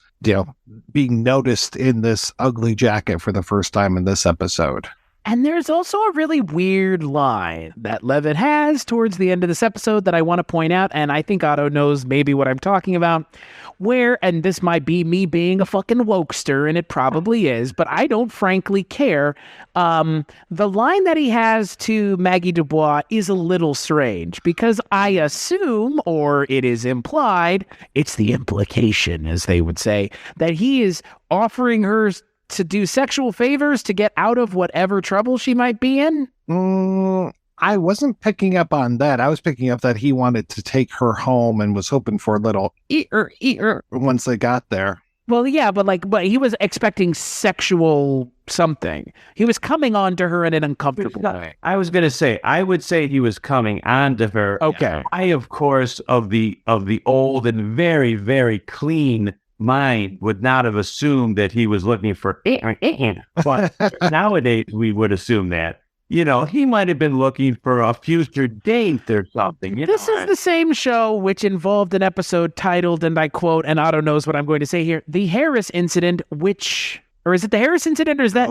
D: being noticed in this ugly jacket for the first time in this episode.
E: And there's also a really weird line that Levitt has towards the end of this episode that I want to point out, and I think Otto knows maybe what I'm talking about, where, and this might be me being a fucking wokester, and it probably is, but I don't frankly care. The line that he has to Maggie Dubois is a little strange, because I assume, or it is implied, it's the implication, as they would say, that he is offering her to do sexual favors to get out of whatever trouble she might be in?
D: I wasn't picking up on that. I was picking up that he wanted to take her home and was hoping for a little eat-er once they got there.
E: Well, yeah, but he was expecting sexual something. He was coming on to her in an uncomfortable way.
F: I was going to say, I would say he was coming on to her.
E: Okay.
F: I, of course, of the old and very, very clean mind would not have assumed that he was looking for but nowadays we would assume that he might have been looking for a future date or something.
E: This is the same show which involved an episode titled, and I quote, and Otto knows what I'm going to say here, the Harris incident, or is it the Harris incident, or is that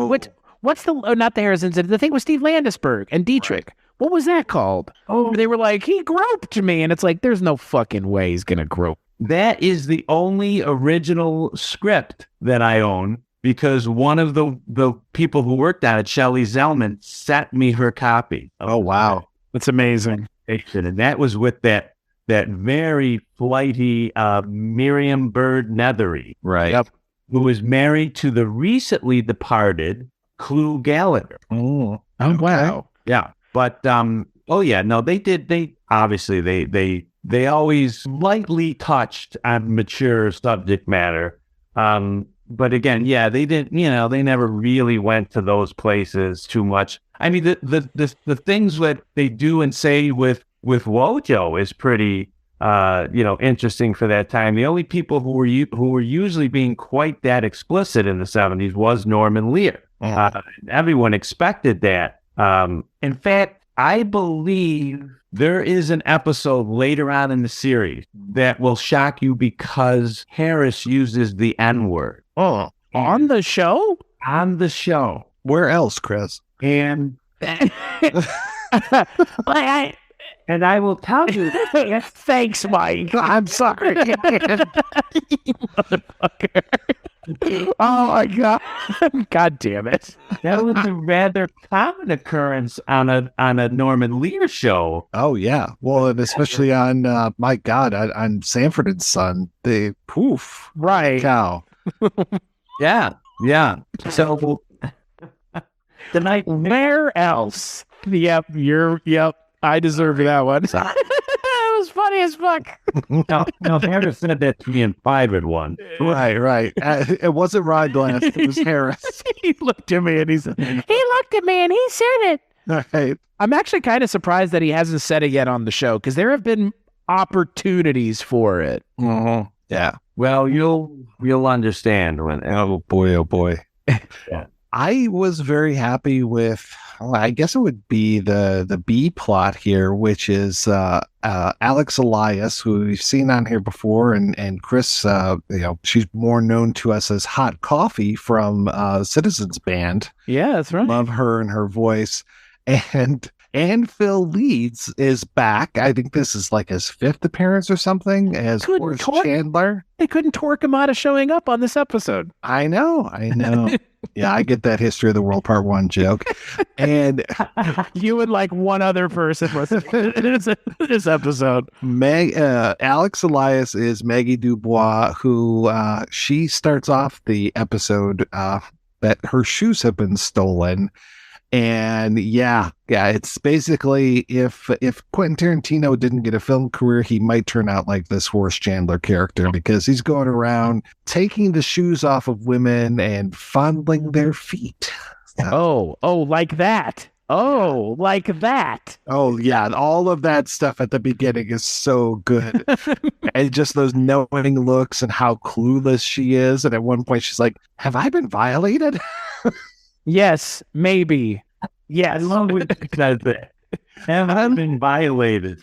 E: what's the not the Harris incident, the thing with Steve Landisberg and Dietrich, right. What was that called? They were like, he groped me, and it's like, there's no fucking way he's gonna grope.
F: That is the only original script that I own, because one of the people who worked on it, Shelley Zellman, sent me her copy.
D: Oh, wow.
E: That's amazing.
F: And that was with that very flighty Miriam Byrd Nethery.
D: Right.
E: Yep.
F: Who was married to the recently departed Clu Gallagher.
D: Oh,
E: wow.
F: Yeah. But, they obviously, they always lightly touched on mature subject matter. But again, they didn't, they never really went to those places too much. I mean, the things that they do and say with Wojo is pretty, interesting for that time. The only people who were usually being quite that explicit in the 70s was Norman Lear. Everyone expected that. In fact, I believe there is an episode later on in the series that will shock you because Harris uses the N-word.
E: Oh, on the show?
F: On the show.
D: Where else, Chris?
F: And and I will tell you.
E: Thanks, Mike. I'm sorry. You motherfucker. Oh my God. God damn it.
F: That was a rather common occurrence on a Norman Lear show.
D: Oh yeah. Well, and especially on my God, on Sanford and Son, the poof.
E: Right.
D: Cow.
F: Yeah. So tonight,
E: where else? Yep. I deserve that one. It was funny as fuck.
F: No, Harris said that to me in 5 at 1.
D: Right. It wasn't Rod Glass. It was Harris.
E: He looked at me and he said, he said it.
D: All right.
E: I'm actually kind of surprised that he hasn't said it yet on the show, because there have been opportunities for it.
D: Mm-hmm. Yeah.
F: Well, you'll understand when.
D: Oh boy.
F: Yeah.
D: I was very happy with, I guess it would be the B plot here, which is Alex Elias, who we've seen on here before, and Chris, she's more known to us as Hot Coffee from Citizens Band.
E: Yeah, that's right.
D: Love her and her voice. And Phil Leeds is back. I think this is like his 5th appearance or something as Horace Chandler.
E: They couldn't torque him out of showing up on this episode.
D: I know. Yeah, I get that History of the World Part 1 joke. And
E: you and like one other person was in this episode.
D: Alex Elias is Maggie Dubois, who she starts off the episode that her shoes have been stolen. And yeah, it's basically if Quentin Tarantino didn't get a film career, he might turn out like this Horace Chandler character, because he's going around taking the shoes off of women and fondling their feet.
E: Oh, like that. Oh, like that.
D: Oh, yeah. All of that stuff at the beginning is so good. And just those knowing looks and how clueless she is. And at one point she's like, have I been violated?
E: Yes, maybe. Yes.
F: I love when he says that. Haven't been violated.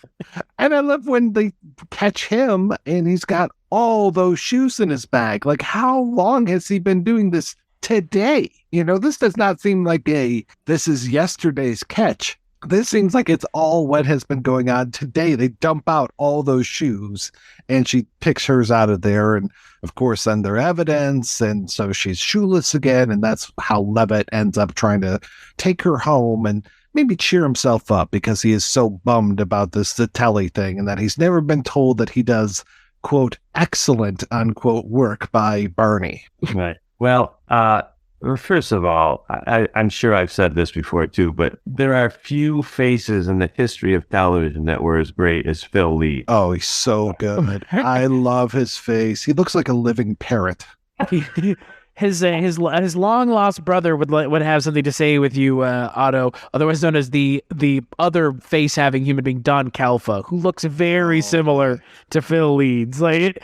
D: And I love when they catch him and he's got all those shoes in his bag. Like, how long has he been doing this today? You know, this does not seem like this is yesterday's catch. This seems like it's all what has been going on today. They dump out all those shoes and she picks hers out of there. And of course, then they're evidence. And so she's shoeless again. And that's how Levitt ends up trying to take her home and maybe cheer himself up because he is so bummed about this Zitelli thing and that he's never been told that he does, quote, excellent, unquote, work by Barney.
F: Right. Well, first of all, I'm sure I've said this before too, but there are few faces in the history of television that were as great as Phil Leeds.
D: Oh, he's so good. I love his face. He looks like a living parrot.
E: His long lost brother would have something to say with you, Otto, otherwise known as the other face having human being, Don Calfa, who looks very similar to Phil Leeds. Like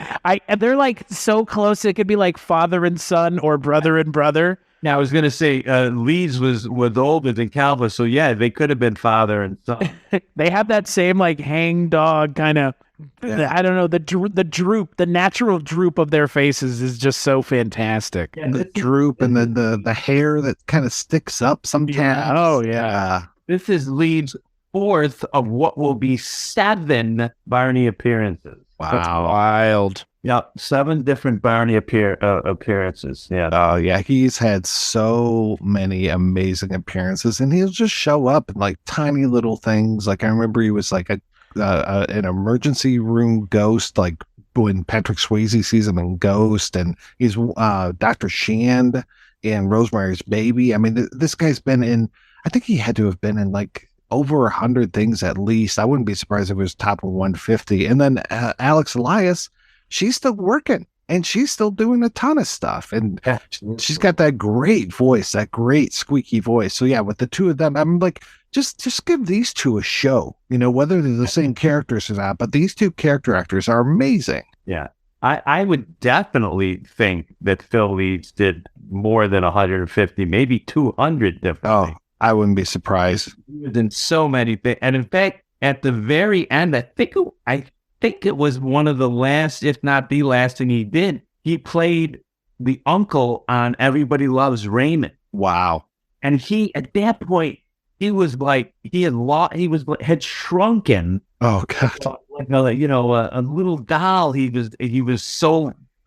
E: they're like so close it could be like father and son or brother and brother.
F: Now I was going to say Leeds was older than Calva, so yeah, they could have been father and son.
E: They have that same like hang dog kind of. Yeah. I don't know, the droop, the natural droop of their faces is just so fantastic.
D: Yeah, the droop and then the hair that kind of sticks up sometimes.
E: Yeah. Oh yeah.
F: This is Leeds' fourth of what will be 7 Barney appearances.
E: Wow. That's wild.
F: Yeah, 7 different Barney appearances. Yeah.
D: Oh yeah, he's had so many amazing appearances, and he'll just show up in like tiny little things. Like I remember he was like an emergency room ghost, like when Patrick Swayze sees him in Ghost, and he's Dr. Shand in Rosemary's Baby. I mean, this guy's been in, I think he had to have been in like over 100 things at least. I wouldn't be surprised if it was top of 150. And then Alex Elias, she's still working and she's still doing a ton of stuff. And she's got that great voice, that great squeaky voice. So yeah, with the two of them, I'm like, just give these two a show, you know, whether they're the same characters or not, but these two character actors are amazing.
F: Yeah. I would definitely think that Phil Leeds did more than 150, maybe 200 different things.
D: I wouldn't be surprised.
F: He was in so many things. And in fact, at the very end, I think it was one of the last, if not the last thing he did. He played the uncle on Everybody Loves Raymond.
D: Wow.
F: And he, at that point, he was like, had shrunken.
D: Oh God!
F: Like a little doll. He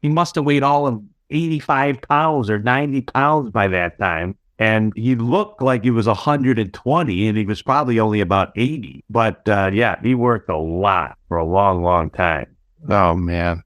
F: must have weighed all of 85 pounds or 90 pounds by that time. And he looked like he was 120 and he was probably only about 80. But yeah, he worked a lot for a long, long time.
D: Oh man.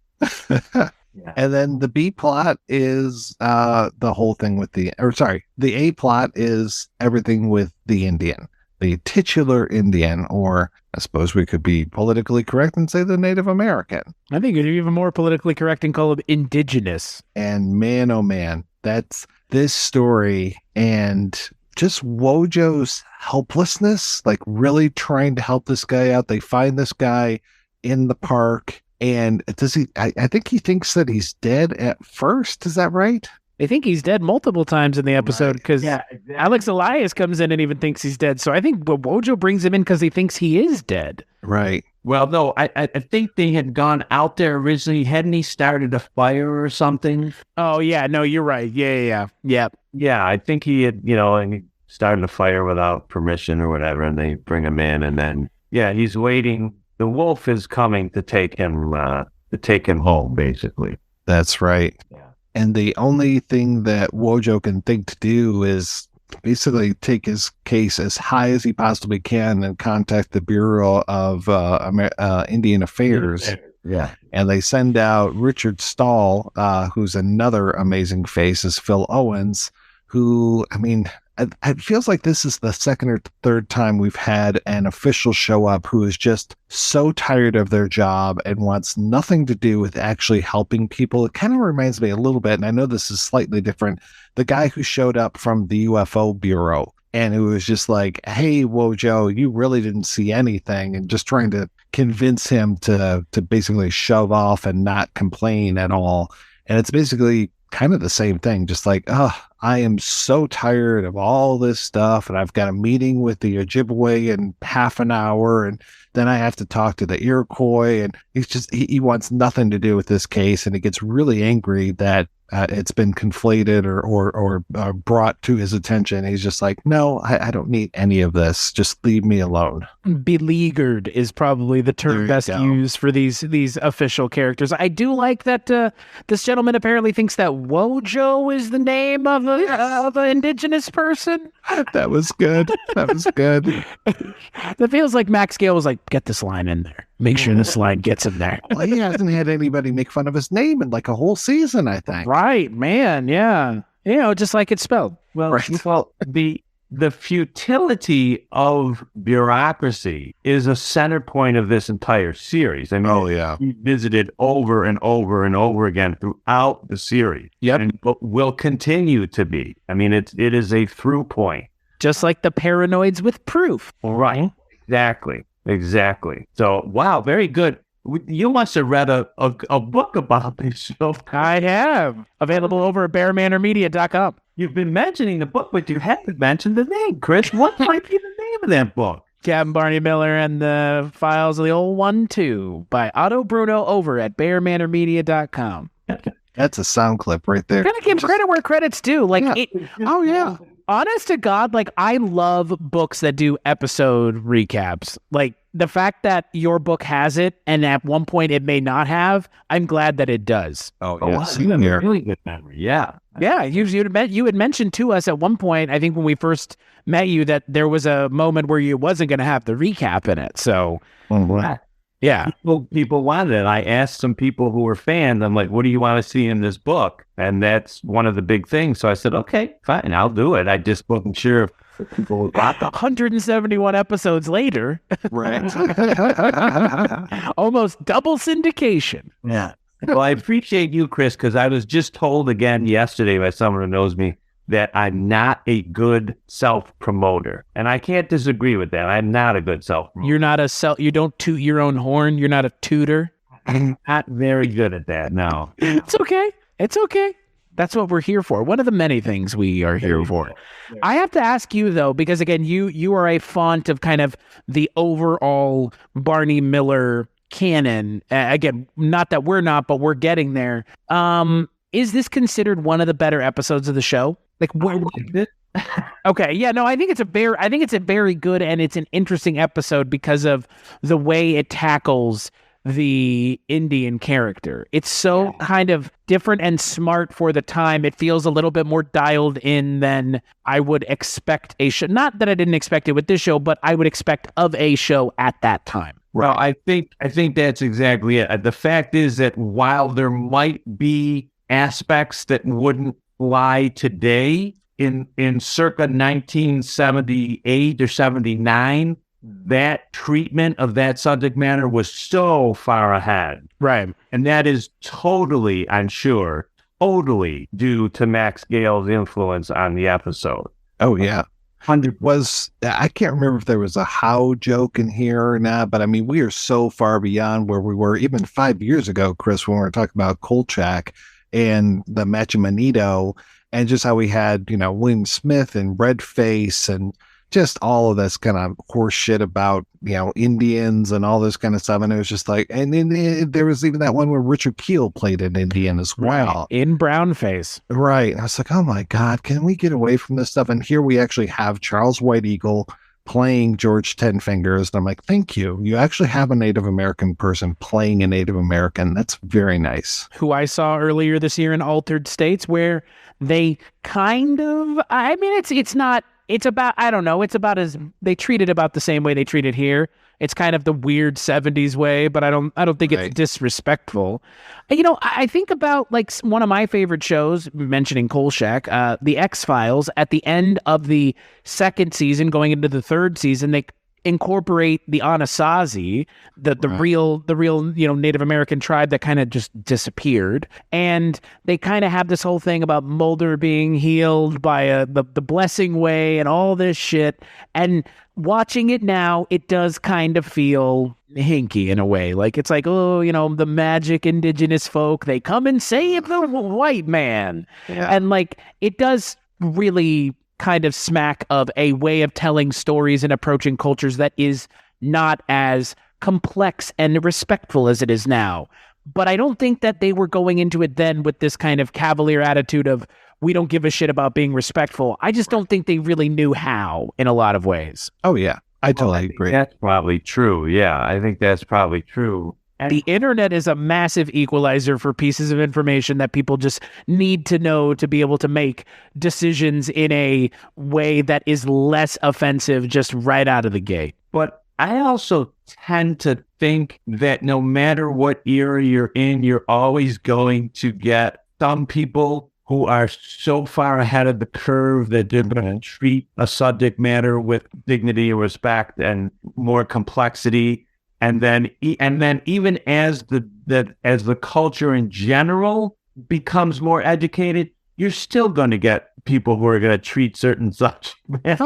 D: Yeah. And then the B plot is the whole thing with the A plot is everything with the Indian, the titular Indian, or I suppose we could be politically correct and say the Native American.
E: I think it'd be even more politically correct and call it indigenous.
D: And man, oh man, that's this story and just Wojo's helplessness, like really trying to help this guy out. They find this guy in the park. And I think he thinks that he's dead at first. Is that right?
E: They think he's dead multiple times in the episode because exactly. Alex Elias comes in and even thinks he's dead. So I think Wojo brings him in because he thinks he is dead.
D: Right.
F: Well, no, I think they had gone out there originally. Hadn't he started a fire or something?
E: Oh, yeah. No, you're right. Yeah.
F: Yeah, I think he had, and he started a fire without permission or whatever. And they bring him in and then, he's waiting. The wolf is coming to take him home, basically.
D: That's right. Yeah. And the only thing that Wojo can think to do is basically take his case as high as he possibly can and contact the Bureau of Indian Affairs.
F: Yeah.
D: And they send out Richard Stahl, who's another amazing face, as Phil Owens, who, I mean, it feels like this is the second or third time we've had an official show up who is just so tired of their job and wants nothing to do with actually helping people. It kind of reminds me a little bit, and I know this is slightly different, the guy who showed up from the UFO Bureau and who was just like, hey, Wojo, you really didn't see anything, and just trying to convince him to basically shove off and not complain at all. And it's basically kind of the same thing. Just like, oh, I am so tired of all this stuff, and I've got a meeting with the Ojibwe in half an hour, and then I have to talk to the Iroquois, and he's just he wants nothing to do with this case, and he gets really angry that it's been conflated or brought to his attention. He's just like, no, I don't need any of this. Just leave me alone.
E: Beleaguered is probably the term best used for these official characters. I do like that this gentleman apparently thinks that Wojo is the name of an indigenous person.
D: That was good. That was good.
E: That feels like Max Gale was like, get this line in there. Make sure this line gets in there.
D: Well, he hasn't had anybody make fun of his name in like a whole season, I think.
E: Right, man. Yeah. Just like it's spelled.
F: Well, the futility of bureaucracy is a center point of this entire series. I mean, we visited over and over and over again throughout the series.
D: Yep.
F: And will continue to be. I mean, it is a through point.
E: Just like the paranoids with proof.
F: Right. Exactly. So, wow, very good. You must have read a book about this show.
E: I have. Available over at bearmanormedia.com.
F: You've been mentioning the book, but you haven't mentioned the name, Chris. What might be the name of that book?
E: Captain Barney Miller and the Files of the Old 1-2 by Otto Bruno over at bearmanormedia.com.
D: That's a sound clip right there.
E: Gotta give credit where credit's due. Honest to God, like, I love books that do episode recaps. Like, the fact that your book has it, and at one point it may not have, I'm glad that it does.
F: You have a really good memory. Yeah.
E: Yeah, you had mentioned to us at one point, I think when we first met you, that there was a moment where you wasn't going to have the recap in it. So, yeah.
F: People wanted it. I asked some people who were fans, I'm like, what do you want to see in this book? And that's one of the big things. So I said, okay, fine, I'll do it. I just wasn't sure if people would want them.
E: 171 episodes later.
D: Right.
E: Almost double syndication.
F: Yeah. Well, I appreciate you, Chris, because I was just told again yesterday by someone who knows me that I'm not a good self-promoter. And I can't disagree with that. I'm not a good self-promoter.
E: You don't toot your own horn. You're not a tutor.
F: I'm not very good at that, no.
E: It's okay. It's okay. That's what we're here for. One of the many things we are here for. I have to ask you, though, because, again, you are a font of kind of the overall Barney Miller canon. Again, not that we're not, but we're getting there. Is this considered one of the better episodes of the show? Like, okay, yeah, no, I think it's a very good and it's an interesting episode because of the way it tackles the Indian character. It's so kind of different and smart for the time. It feels a little bit more dialed in than I would expect a show. Not that I didn't expect it with this show, but I would expect of a show at that time.
F: Well, I think that's exactly it. The fact is that while there might be aspects that wouldn't fly today in circa 1978 or 79, that treatment of that subject matter was so far ahead.
E: Right.
F: And that is totally, I'm sure, due to Max Gale's influence on the episode.
D: Oh, yeah. I can't remember if there was a how joke in here or not, but I mean, we are so far beyond where we were even 5 years ago, Chris, when we were talking about Kolchak and the Machimanito, and just how we had, William Smith and Redface and just all of this kind of horse shit about, Indians and all this kind of stuff. And it was just like, and then there was even that one where Richard Keel played an Indian as well.
E: Right. In brownface.
D: Right. I was like, oh my God, can we get away from this stuff? And here we actually have Charles White Eagle playing George Ten Fingers. And I'm like, thank you. You actually have a Native American person playing a Native American. That's very nice.
E: Who I saw earlier this year in Altered States, where they kind of, I mean, it's not, it's about, I don't know, it's about as, they treat it about the same way they treat it here. It's kind of the weird 70s way, but I don't think it's disrespectful. I think about like one of my favorite shows, mentioning Kolchak, The X-Files. At the end of the second season, going into the third season, they incorporate the Anasazi, the real Native American tribe that kind of just disappeared, and they kind of have this whole thing about Mulder being healed by the blessing way and all this shit. And watching it now, it does kind of feel hinky in a way. Like, it's like, oh, the magic indigenous folk, they come and save the white man. Yeah. And like, it does really kind of smack of a way of telling stories and approaching cultures that is not as complex and respectful as it is now. But I don't think that they were going into it then with this kind of cavalier attitude of, we don't give a shit about being respectful. I just don't think they really knew how in a lot of ways.
D: Oh, yeah. I totally agree.
F: That's probably true. Yeah, I think that's probably true.
E: The internet is a massive equalizer for pieces of information that people just need to know to be able to make decisions in a way that is less offensive just right out of the gate.
F: But I also tend to think that no matter what era you're in, you're always going to get some people who are so far ahead of the curve that they're going to treat a subject matter with dignity and respect and more complexity. And then even as the culture in general becomes more educated, you're still going to get people who are going to treat certain subject matters.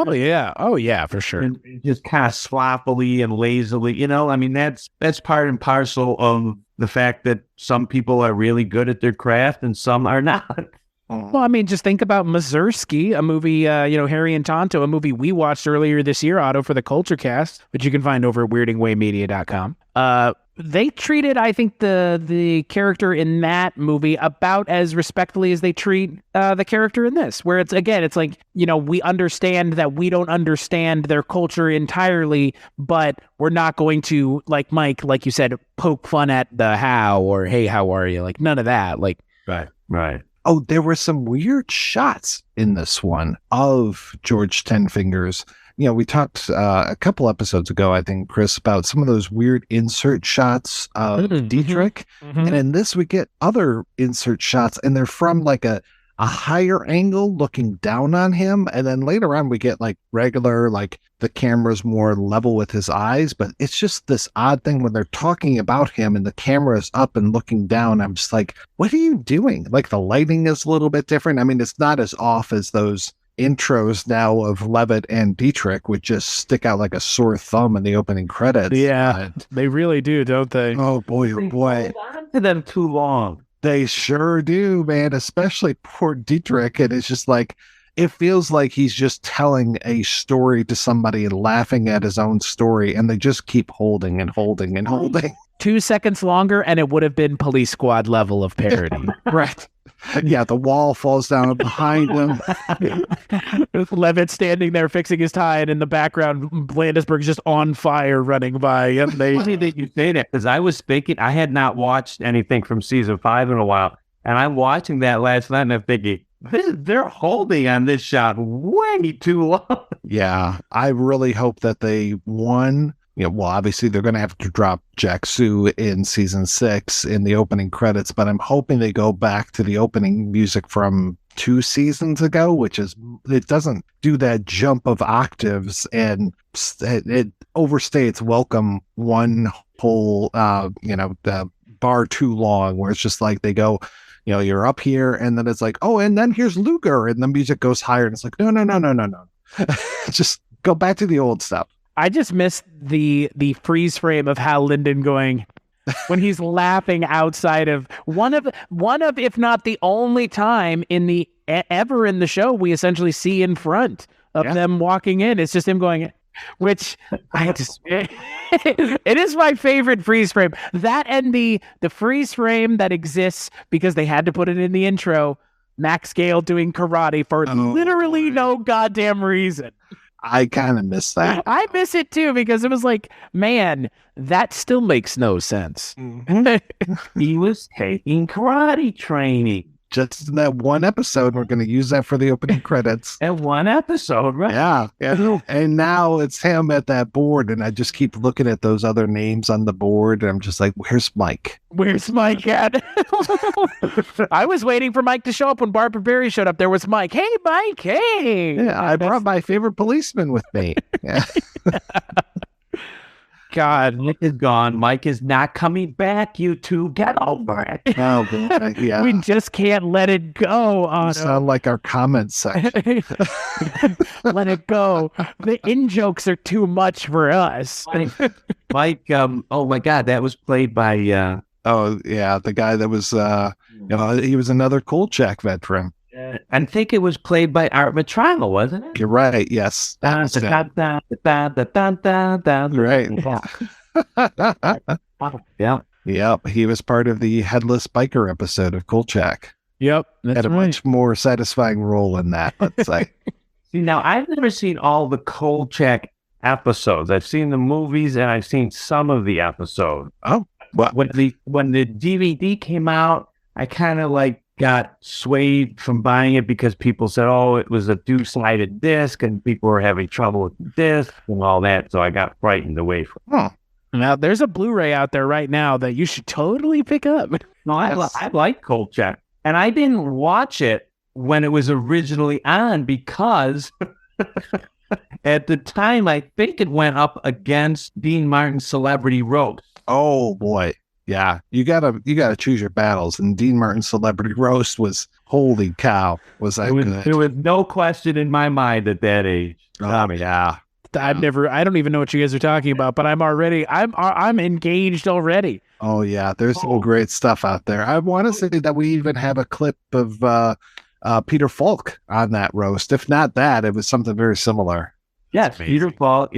E: Oh yeah, for sure.
F: And just kind of sloppily and lazily, I mean, that's part and parcel of the fact that some people are really good at their craft and some are not.
E: Well, I mean, just think about Mazursky, a movie, Harry and Tonto, a movie we watched earlier this year, Otto, for the Culture Cast, which you can find over at weirdingwaymedia.com. They treated, I think, the character in that movie about as respectfully as they treat the character in this, where it's like, we understand that we don't understand their culture entirely, but we're not going to, like Mike, like you said, poke fun at the how or, hey, how are you? Like, none of that. Like,
F: Right.
D: Oh, there were some weird shots in this one of George Tenfingers. We talked a couple episodes ago, I think, Chris, about some of those weird insert shots of Dietrich. Mm-hmm. And in this, we get other insert shots, and they're from like a higher angle looking down on him. And then later on, we get like regular, like the camera's more level with his eyes. But it's just this odd thing when they're talking about him and the camera's up and looking down. I'm just like, what are you doing? Like the lighting is a little bit different. I mean, it's not as off as those intros now of Levitt and Dietrich, which just stick out like a sore thumb in the opening credits.
E: Yeah, they really do, don't they?
D: Oh boy, oh boy.
F: Hold on to them too long.
D: They sure do, man, especially poor Dietrich. And it's just like, it feels like he's just telling a story to somebody and laughing at his own story. And they just keep holding and holding and holding.
E: 2 seconds longer and it would have been Police Squad level of parody.
D: Right. Yeah, the wall falls down behind him.
E: Levitt standing there fixing his tie, and in the background, Landisberg's just on fire running by. And
F: funny that you say that, because I was thinking, I had not watched anything from season 5 in a while, and I'm watching that last night, and I'm thinking, they're holding on this shot way too long.
D: Yeah, I really hope that they won. Well, obviously they're going to have to drop Jack Sue in season 6 in the opening credits, but I'm hoping they go back to the opening music from 2 seasons ago, which is, it doesn't do that jump of octaves, and it overstates welcome one whole, the bar too long, where it's just like they go, you're up here, and then it's like, oh, and then here's Luger, and the music goes higher, and it's like, no. Just go back to the old stuff.
E: I just missed the freeze frame of Hal Linden going when he's laughing outside of one of if not the only time ever in the show we essentially see in front of them walking in. It's just him going, which it is my favorite freeze frame. That and the freeze frame that exists because they had to put it in the intro. Max Gale doing karate for literally no goddamn reason.
D: I kind of miss that.
E: I miss it too, because it was like, man, that still makes no sense.
F: Mm-hmm. He was taking karate training.
D: Just in that one episode, we're going to use that for the opening credits.
F: And one episode, right?
D: Yeah. And now it's him at that board, and I just keep looking at those other names on the board, and I'm just like, where's Mike?
E: Where's Mike at? I was waiting for Mike to show up when Barbara Berry showed up. There was Mike. Hey, Mike. Hey.
D: Yeah, I brought my favorite policeman with me. Yeah.
E: God.
F: Mike is gone. Mike is not coming back. You two, get over it.
D: Oh, yeah.
E: We just can't let it go.
D: You sound like our comments section.
E: Let it go. The in-jokes are too much for us.
F: Mike, oh my God, that was played by...
D: Oh, yeah, the guy that was, he was another Kolchak veteran.
F: I think it was played by Art Matrano, wasn't it?
D: You're right, yes. Right.
F: Yeah.
D: Yep, he was part of the Headless Biker episode of Kolchak.
E: Yep, that's
D: Had a
E: right.
D: much more satisfying role in that, let's say.
F: See, now, I've never seen all the Kolchak episodes. I've seen the movies, and I've seen some of the episodes.
D: Oh, well,
F: When the DVD came out, I kind of got swayed from buying it because people said, oh, it was a two-sided disc and people were having trouble with the disc and all that. So I got frightened away from it.
E: Now, there's a Blu-ray out there right now that you should totally pick up.
F: No, I like Kolchak. And I didn't watch it when it was originally on because at the time, I think it went up against Dean Martin's Celebrity Roast.
D: oh boy. Yeah, you gotta choose your battles. And Dean Martin's Celebrity Roast was, holy cow, was that good?
F: There was no question in my mind at that age.
D: Oh, yeah.
E: I don't even know what you guys are talking about, but I'm engaged already.
D: Oh, yeah, there's some great stuff out there. I want to say that we even have a clip of Peter Falk on that roast. If not that, it was something very similar.
F: Yes, Peter Falk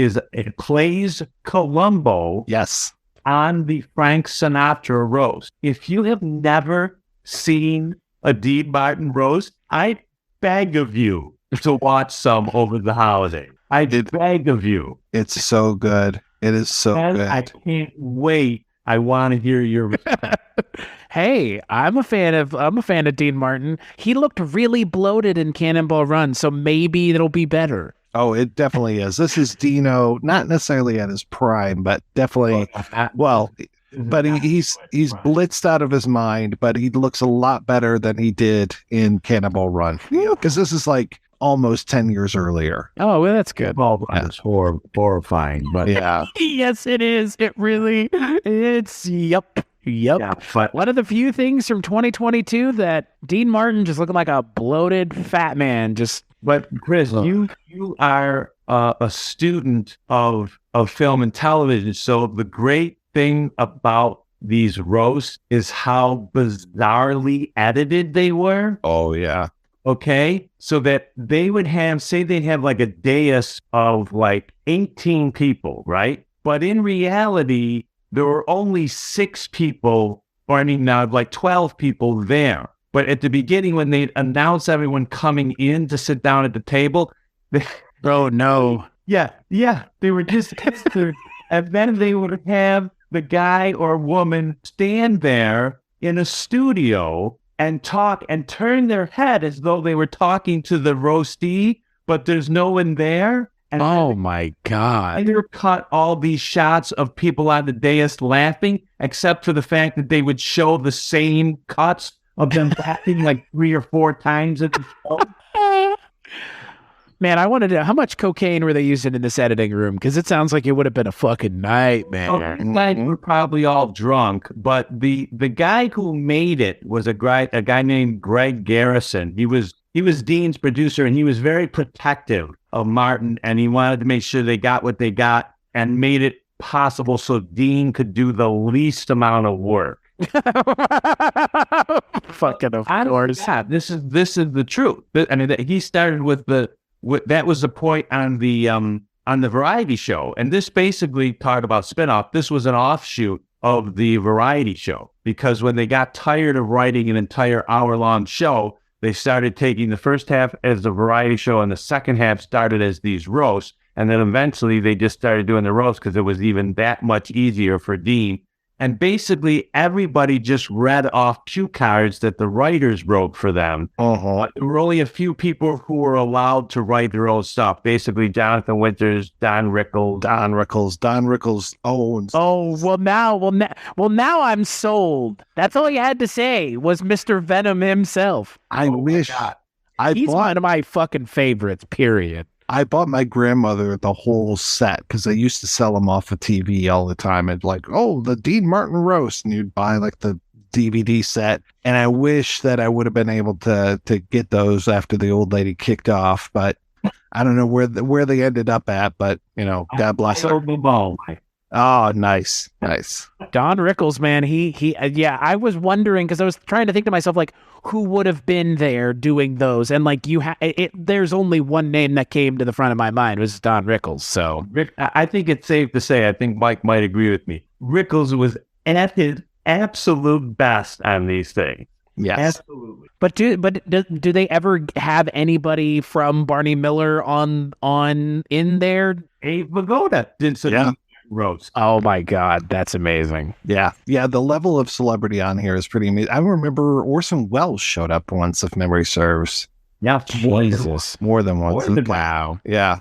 F: plays Columbo.
D: Yes.
F: On the Frank Sinatra roast. If you have never seen a Dean Martin roast, I beg of you to watch some over the holiday. I beg of you.
D: It's so good. It is so good.
F: I can't wait. I want to hear your.
E: Hey, I'm a fan of Dean Martin. He looked really bloated in Cannonball Run, so maybe it'll be better.
D: Oh, it definitely is. This is Dino, not necessarily at his prime, but definitely. Well, but he's blitzed out of his mind, but he looks a lot better than he did in Cannonball Run, because this is almost 10 years earlier.
E: Oh, well, that's good.
F: Well, it's horrifying, but
D: yeah.
E: Yes, it is. Yep.
F: Yeah, but
E: One of the few things from 2022 that Dean Martin just looking like a bloated fat man.
F: But Chris, you are a student of film and television. So the great thing about these roasts is how bizarrely edited they were.
D: Oh, yeah.
F: Okay, so that they would have, say they'd have a dais of 18 people, right? But in reality, there were only 6 people, or 12 people there. But at the beginning, when they'd announce everyone coming in to sit down at the table,
E: Oh, no.
F: yeah, they were just and then they would have the guy or woman stand there in a studio and talk and turn their head as though they were talking to the roastee, but there's no one there. And
E: oh my God.
F: And they cut all these shots of people on the dais laughing, except for the fact that they would show the same cuts of them laughing 3 or 4 times at the show.
E: Man, I wanted to know how much cocaine were they using in this editing room? Because it sounds like it would have been a fucking nightmare.
F: They were probably all drunk, but the guy who made it was a guy named Greg Garrison. He was Dean's producer, and he was very protective of Martin, and he wanted to make sure they got what they got and made it possible so Dean could do the least amount of work.
E: Fucking of course.
F: Yeah, this is the truth. I mean, he started with that was the point on the variety show, and this basically talked about spinoff. This was an offshoot of the variety show because when they got tired of writing an entire hour-long show, they started taking the first half as the variety show, and the second half started as these roasts. And then eventually they just started doing the roast because it was even that much easier for Dean. And basically everybody just read off cue cards that the writers wrote for them.
D: Uh-huh.
F: There were only a few people who were allowed to write their own stuff. Basically Jonathan Winters, Don Rickles owns.
E: Oh, now I'm sold. That's all you had to say was Mr. Venom himself.
D: I wish
E: he's one of my fucking favorites, period.
D: I bought my grandmother the whole set because they used to sell them off of TV all the time. And like, oh, the Dean Martin roast, and you'd buy like the DVD set. And I wish that I would have been able to get those after the old lady kicked off, but I don't know where they ended up at. But God bless her. Oh, nice.
E: Don Rickles, man, yeah, I was wondering because I was trying to think to myself, like, who would have been there doing those? And like, there's only one name that came to the front of my mind was Don Rickles. So
F: I think it's safe to say, I think Mike might agree with me. Rickles was at his absolute best on these things.
D: Yes,
F: absolutely.
E: But do they ever have anybody from Barney Miller on in there?
F: Abe Vigoda did some roast.
E: Oh my God, that's amazing.
D: Yeah. The level of celebrity on here is pretty amazing. I remember Orson Welles showed up once, if memory serves.
F: Yeah,
E: Jesus,
D: more than once.
E: Wow.
D: Yeah.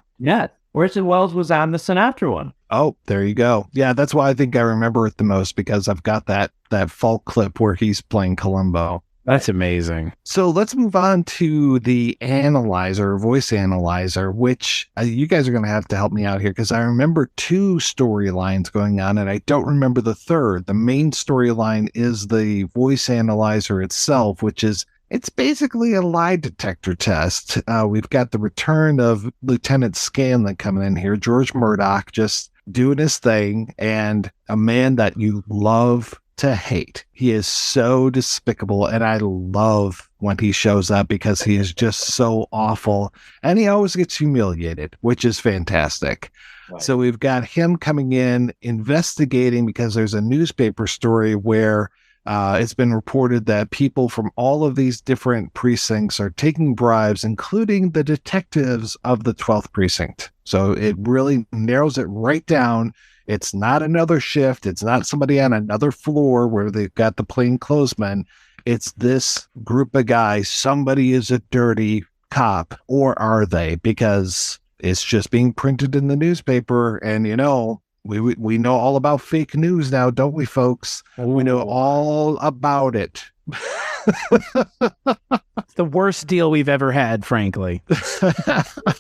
F: Orson Welles was on the Sinatra one.
D: Oh, there you go. Yeah, that's why I think I remember it the most, because I've got that folk clip where he's playing Columbo.
E: That's amazing.
D: So let's move on to the voice analyzer, which you guys are going to have to help me out here because I remember 2 storylines going on and I don't remember the third. The main storyline is the voice analyzer itself, which is, it's basically a lie detector test. We've got the return of Lieutenant Scanlon coming in here, George Murdoch just doing his thing, and a man that you love to hate. He is so despicable, and I love when he shows up because he is just so awful, and he always gets humiliated, which is fantastic. Right. So we've got him coming in, investigating, because there's a newspaper story where it's been reported that people from all of these different precincts are taking bribes, including the detectives of the 12th precinct. So it really narrows it right down. It's not another shift. It's not somebody on another floor where they've got the plainclothesmen. It's this group of guys. Somebody is a dirty cop, or are they? Because it's just being printed in the newspaper, and we know all about fake news now, don't we, folks? We know all about it.
E: It's the worst deal we've ever had, frankly.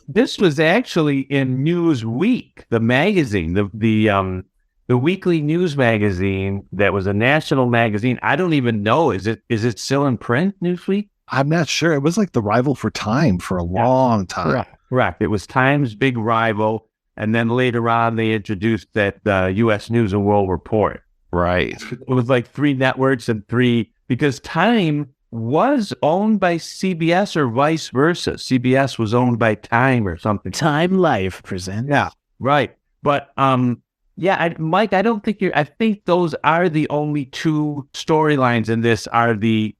F: This was actually in Newsweek, the magazine, the weekly news magazine that was a national magazine. I don't even know. Is it still in print, Newsweek?
D: I'm not sure. It was like the rival for Time for a long time.
F: Correct. It was Time's big rival. And then later on, they introduced that U.S. News and World Report.
D: Right.
F: It was like 3 networks and 3, because Time was owned by CBS or vice versa. CBS was owned by Time or something.
E: Time Life presents.
F: Yeah, right. But Mike, I don't think I think those are the only 2 storylines in this. Are the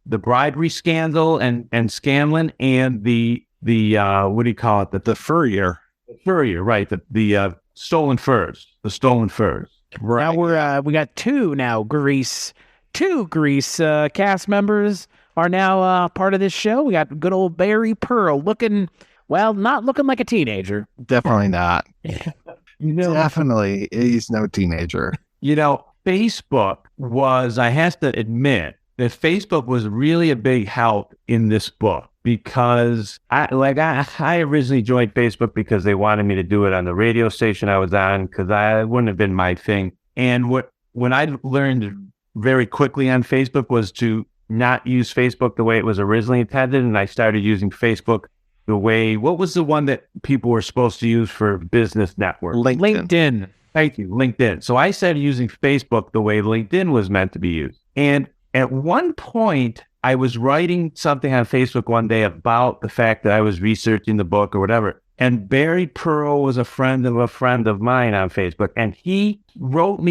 F: bribery scandal and Scanlon, and the what do you call it? The Furrier. Furrier, right? The stolen furs. The stolen furs.
E: Right. Now we got 2 now. Two Grease cast members are now part of this show. We got good old Barry Pearl not looking like a teenager.
D: Definitely not. Definitely, he's no teenager.
F: Facebook was, I have to admit, that Facebook was really a big help in this book, because I originally joined Facebook because they wanted me to do it on the radio station I was on, because I wouldn't have been my thing. And when I learned very quickly on Facebook was to not use Facebook the way it was originally intended, and I started using Facebook the way, what was the one that people were supposed to use for business network?
E: LinkedIn.
F: Thank you, LinkedIn. So I started using Facebook the way LinkedIn was meant to be used. And at one point, I was writing something on Facebook one day about the fact that I was researching the book or whatever. And Barry Pearl was a friend of mine on Facebook. And he sent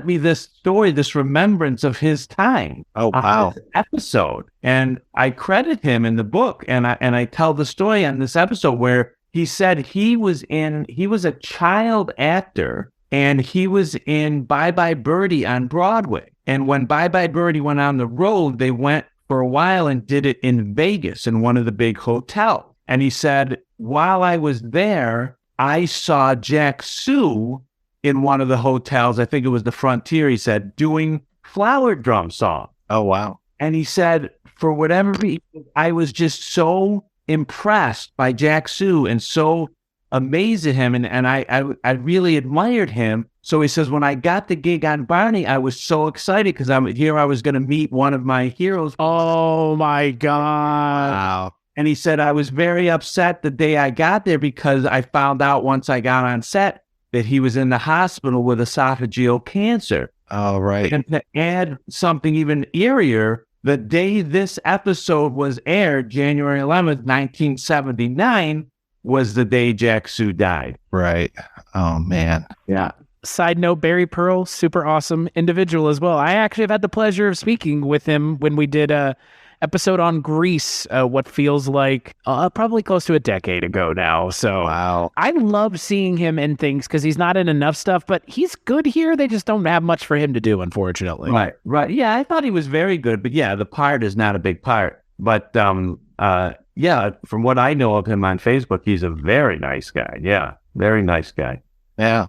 F: me this story, this remembrance of his time.
D: Oh, wow.
F: This episode. And I credit him in the book. And I tell the story on this episode where he said he was a child actor, and he was in Bye Bye Birdie on Broadway. And when Bye Bye Birdie went on the road, they went for a while and did it in Vegas in one of the big hotels. And he said, while I was there, I saw Jack Sue in one of the hotels. I think it was the Frontier, he said, doing Flower Drum song.
D: Oh, wow.
F: And he said, for whatever reason, I was just so impressed by Jack Sue and so amazed at him. And I really admired him. So he says, when I got the gig on Barney, I was so excited because I was going to meet one of my heroes.
E: Oh my God.
D: Wow.
F: And he said, I was very upset the day I got there because I found out once I got on set that he was in the hospital with esophageal cancer.
D: Oh, right.
F: And to add something even eerier, the day this episode was aired, January 11th, 1979, was the day Jack Sue died.
D: Right. Oh, man.
F: Yeah.
E: Side note, Barry Pearl, super awesome individual as well. I actually have had the pleasure of speaking with him when we did a episode on Grease, what feels like probably close to a decade ago now. So
D: Wow.
E: I love seeing him in things because he's not in enough stuff, but he's good here. They just don't have much for him to do, unfortunately.
F: Right. Yeah, I thought he was very good, but yeah, the part is not a big part. But yeah, from what I know of him on Facebook, he's a very nice guy. Yeah, very nice guy.
D: Yeah.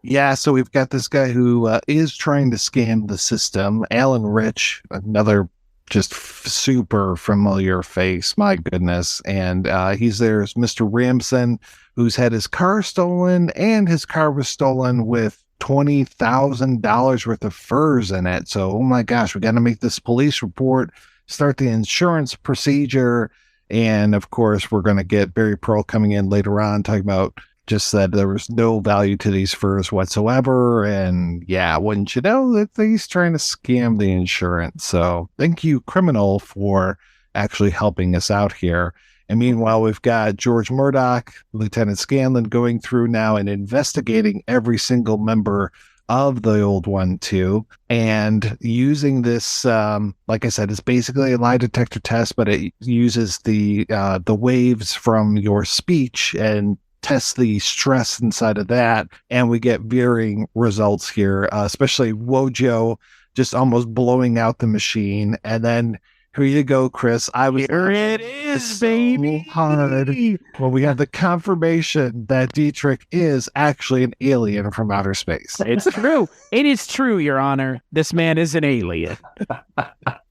D: Yeah, so we've got this guy who is trying to scam the system. Alan Rich, another just super familiar face, my goodness. And he's there as Mr. Ramson, who's had his car stolen, and his car was stolen with $20,000 worth of furs in it. So, oh my gosh, we got to make this police report, start the insurance procedure. And of course, we're going to get Barry Pearl coming in later on, talking about just that there was no value to these furs whatsoever. And yeah, wouldn't you know that he's trying to scam the insurance. So thank you, criminal, for actually helping us out here. And meanwhile, we've got George Murdoch, Lieutenant Scanlon, going through now and investigating every single member of the old one too, and using this, like I said, it's basically a lie detector test, but it uses the waves from your speech and tests the stress inside of that, and we get varying results here, especially Wojo just almost blowing out the machine. And then here you go, Chris.
E: Here it is, baby.
D: Hard. Well, we have the confirmation that Dietrich is actually an alien from outer space.
E: It's true. It is true, Your Honor. This man is an alien.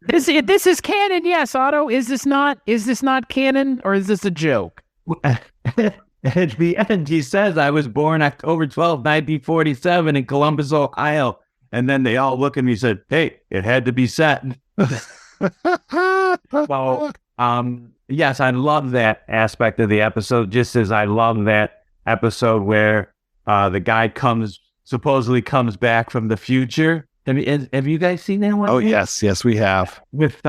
E: This is canon, yes, Otto. Is this not canon, or is this a joke?
F: At the end, he says, I was born October 12, 1947 in Columbus, Ohio. And then they all look at me and said, hey, it had to be said. So, yes, I love that aspect of the episode, just as I love that episode where the guy supposedly comes back from the future. Have you guys seen that one?
D: Oh, yes, we have.
F: With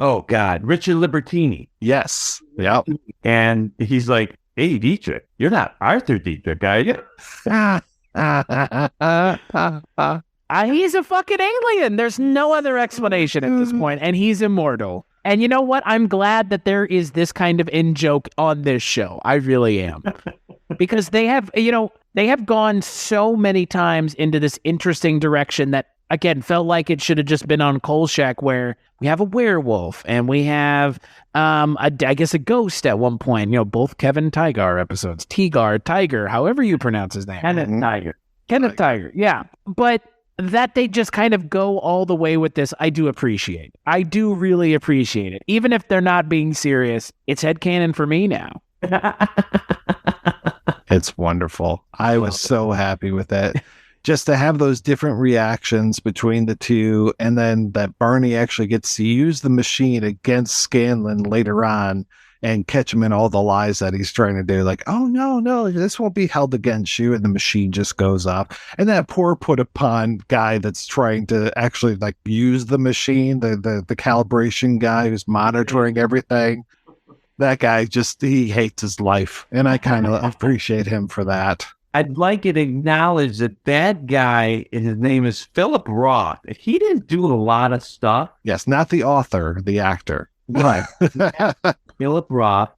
F: oh God, Richard Libertini.
D: Yes. Yep.
F: And he's like, hey, Dietrich, you're not Arthur Dietrich, are you?
E: He's a fucking alien. There's no other explanation at this point, and he's immortal. And you know what? I'm glad that there is this kind of in-joke on this show. I really am. Because they have gone so many times into this interesting direction that, again, felt like it should have just been on Kolchak, where we have a werewolf and we have, I guess, a ghost at one point. Both Kevin Tigar episodes. Tiger, however you pronounce his name. Kenneth Tiger, yeah. But that they just kind of go all the way with this, I do appreciate. I do really appreciate it. Even if they're not being serious, it's headcanon for me now.
D: It's wonderful. I was so happy with it. Just to have those different reactions between the two, and then that Barney actually gets to use the machine against Scanlon later on and catch him in all the lies that he's trying to do. Like, oh, no, this won't be held against you. And the machine just goes off. And that poor put upon guy that's trying to actually like use the machine, the calibration guy who's monitoring everything. That guy he hates his life. And I kind of appreciate him for that.
F: I'd like it acknowledged that guy, his name is Philip Roth. He didn't do a lot of stuff.
D: Yes, not the author, the actor.
F: Right. Philip Roth.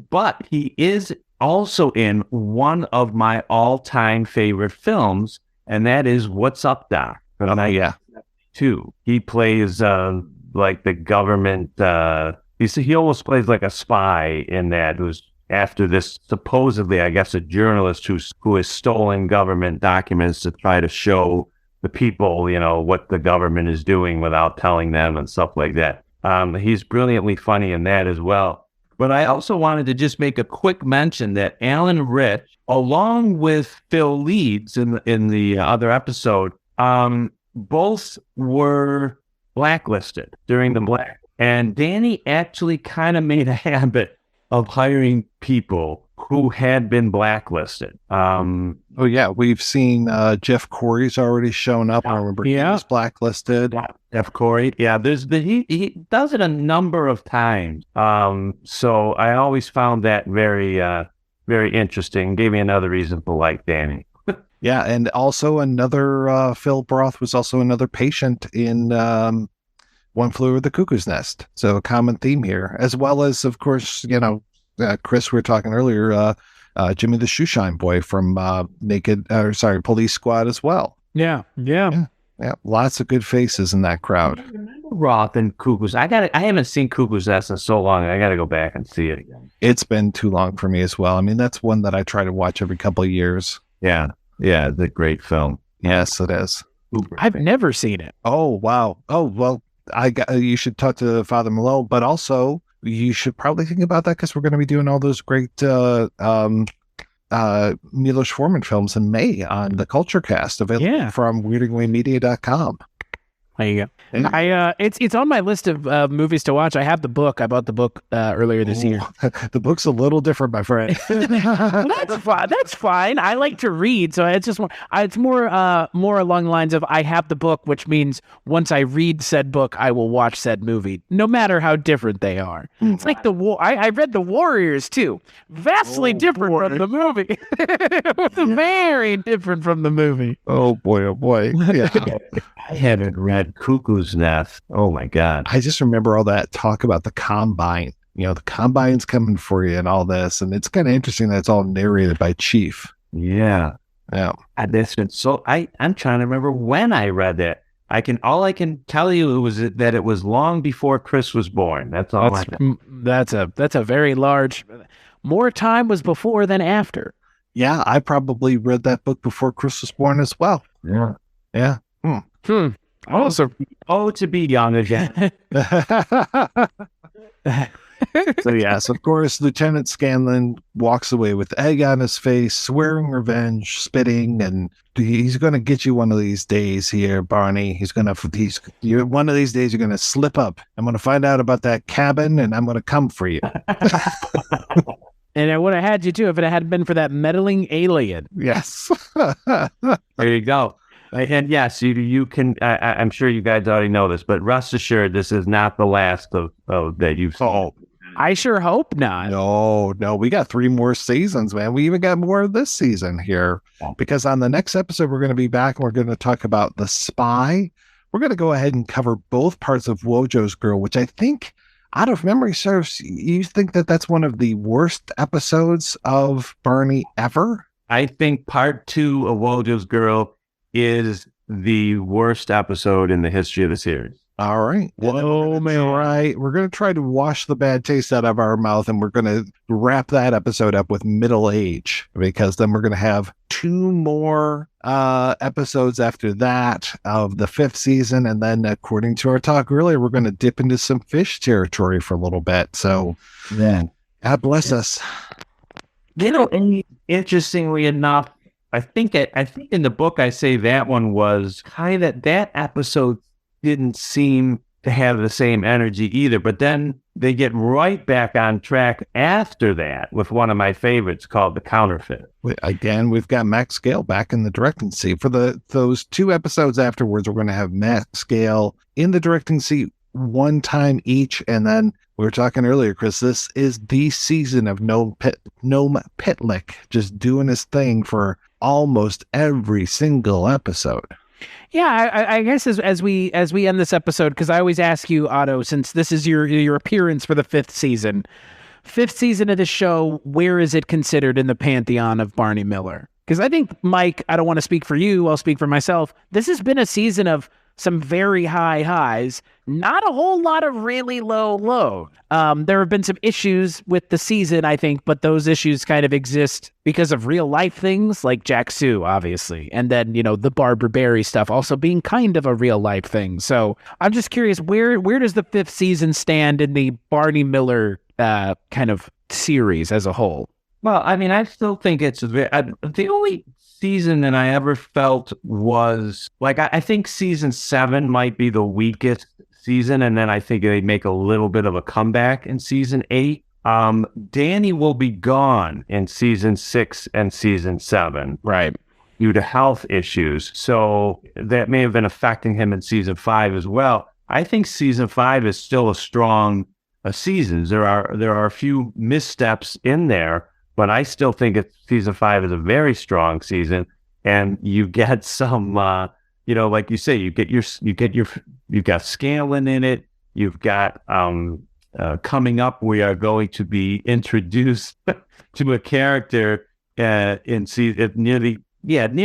F: But he is also in one of my all-time favorite films, and that is What's Up, Doc?
D: Yeah.
F: Too. He plays like the government. He almost plays like a spy in that. Who's after this, supposedly, I guess, a journalist who has stolen government documents to try to show the people, what the government is doing without telling them and stuff like that. He's brilliantly funny in that as well. But I also wanted to just make a quick mention that Alan Rich, along with Phil Leeds in the other episode, both were blacklisted during the Black. And Danny actually kind of made a habit of hiring people who had been blacklisted.
D: Oh yeah, we've seen Jeff Corey's already shown up. I remember he was blacklisted.
F: Jeff Corey, yeah. He does it a number of times. So I always found that very very interesting. Gave me another reason to like Danny.
D: Yeah, and also another Phil Broth was also another patient in One Flew Over the Cuckoo's Nest. So a common theme here, as well as, of course, Chris, we were talking earlier, Jimmy the Shoeshine Boy from Police Squad as well.
E: Yeah.
D: Lots of good faces in that crowd.
F: I remember Roth and Cuckoo's. I haven't seen Cuckoo's Nest in so long. I got to go back and see it again.
D: It's been too long for me as well. I mean, that's one that I try to watch every couple of years.
F: Yeah, the great film.
D: Yes, it is.
E: I've never seen it.
D: Oh wow. Oh well, you should talk to Father Malone, but also you should probably think about that because we're going to be doing all those great Milos Forman films in May on the Culture Cast, available from weirdingwaymedia.com.
E: There you go. It's on my list of movies to watch. I have the book. I bought the book earlier this year.
D: The book's a little different, my friend.
E: Well, that's fine. That's fine. I like to read, so it's just more along the lines of I have the book, which means once I read said book, I will watch said movie, no matter how different they are. It's like the war. I read The Warriors too. Vastly different from the movie. Very different from the movie.
D: Oh boy. Yeah.
F: I haven't read Cuckoo's Nest. Oh my God.
D: I just remember all that talk about the Combine. The Combine's coming for you and all this. And it's kind of interesting that it's all narrated by Chief.
F: Yeah.
D: Yeah.
F: I'm trying to remember when I read it. All I can tell you was that it was long before Chris was born. That's all.
E: That's a very large. More time was before than after.
D: Yeah, I probably read that book before Chris was born as well.
F: Yeah.
D: Yeah.
E: Also,
F: to be young again.
D: So yes, of course, Lieutenant Scanlon walks away with egg on his face, swearing revenge, spitting, and he's going to get you one of these days here, Barney. One of these days you're going to slip up. I'm going to find out about that cabin, and I'm going to come for you.
E: And I would have had you too if it hadn't been for that meddling alien.
D: Yes.
F: There you go. And yes, you can. I'm sure you guys already know this, but rest assured, this is not the last of that you've seen.
D: Oh,
E: I sure hope not.
D: No, we got 3 more seasons, man. We even got more of this season here, because on the next episode we're going to be back and we're going to talk about The Spy. We're going to go ahead and cover both parts of Wojo's Girl, which I think, out of memory serves, you think that that's one of the worst episodes of Barney ever?
F: I think part 2 of Wojo's Girl is the worst episode in the history of the series.
D: All right. Well, right. We're going to try to wash the bad taste out of our mouth, and we're going to wrap that episode up with Middle Age, because then we're going to have 2 more episodes after that of the 5th season. And then, according to our talk earlier, we're going to dip into some fish territory for a little bit. So then, God bless us.
F: Interestingly enough, I think in the book I say that one was kind of, that episode didn't seem to have the same energy either, but then they get right back on track after that with one of my favorites called The Counterfeit.
D: Again, we've got Max Gale back in the directing seat. For those 2 episodes afterwards, we're going to have Max Gale in the directing seat one time each, and then we were talking earlier, Chris, this is the season of Noam Pitlick just doing his thing for almost every single episode.
E: Yeah, I guess as we end this episode, because I always ask you, Otto, since this is your appearance for the 5th season of the show, where is it considered in the pantheon of Barney Miller? Because I think, Mike, I don't want to speak for you, I'll speak for myself. This has been a season of some very high highs, not a whole lot of really low low. There have been some issues with the season, I think, but those issues kind of exist because of real life things like Jack Sue, obviously. And then, the Barbara Barry stuff also being kind of a real life thing. So I'm just curious, where does the 5th season stand in the Barney Miller kind of series as a whole.
F: Well, I mean, I still think it's the only season that I ever felt was like, I think season 7 might be the weakest season. And then I think they make a little bit of a comeback in season 8. Danny will be gone in season 6 and season 7.
E: Right.
F: Due to health issues. So that may have been affecting him in season 5 as well. I think season 5 is still a strong season. There are a few missteps in there, but I still think season 5 is a very strong season. And you get some, like you say, you've got Scanlan in it. You've got coming up, we are going to be introduced to a character in season near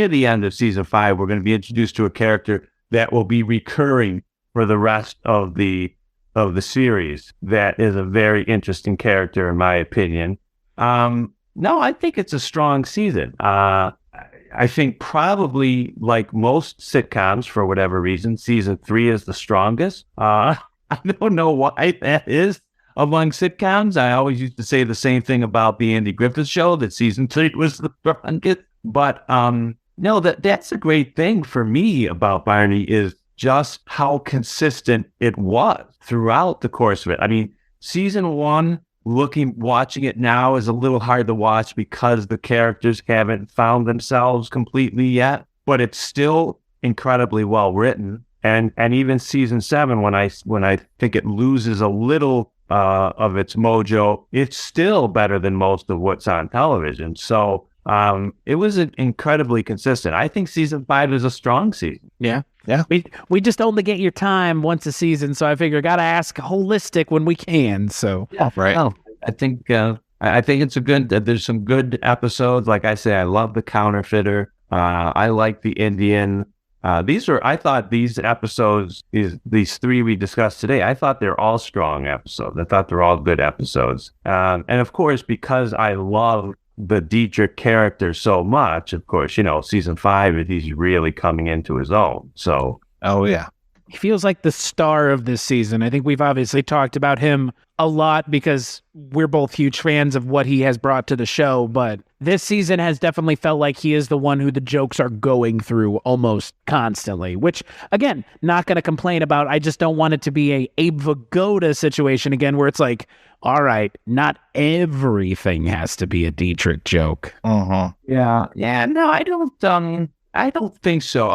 F: the end of season 5. We're going to be introduced to a character that will be recurring for the rest of the series. That is a very interesting character, in my opinion. No, I think it's a strong season. I think probably like most sitcoms, for whatever reason, season 3 is the strongest. I don't know why that is among sitcoms. I always used to say the same thing about the Andy Griffith Show, that season 3 was the strongest. But no, that's a great thing for me about Barney is just how consistent it was throughout the course of it. I mean, season 1, watching it now is a little hard to watch because the characters haven't found themselves completely yet, but it's still incredibly well written. And even season 7, when I think it loses a little of its mojo, it's still better than most of what's on television. So it was incredibly consistent. I think season 5 is a strong season.
E: Yeah. We just only get your time once a season, so I figure gotta ask holistic when we can. So
F: yeah, right. No, I think it's a good. There's some good episodes. Like I say, I love the counterfeiter. I like the Indian. I thought these episodes, these 3 we discussed today, I thought they're all strong episodes. I thought they're all good episodes. And of course, because I love the Dietrich character so much, of course, season 5, he's really coming into his own. So,
D: oh yeah,
E: he feels like the star of this season. I think we've obviously talked about him a lot because we're both huge fans of what he has brought to the show, but this season has definitely felt like he is the one who the jokes are going through almost constantly, which, again, not going to complain about. I just don't want it to be a Abe Vigoda situation again where it's like, all right, not everything has to be a Dietrich joke.
F: Uh-huh. Yeah. No, I don't think so.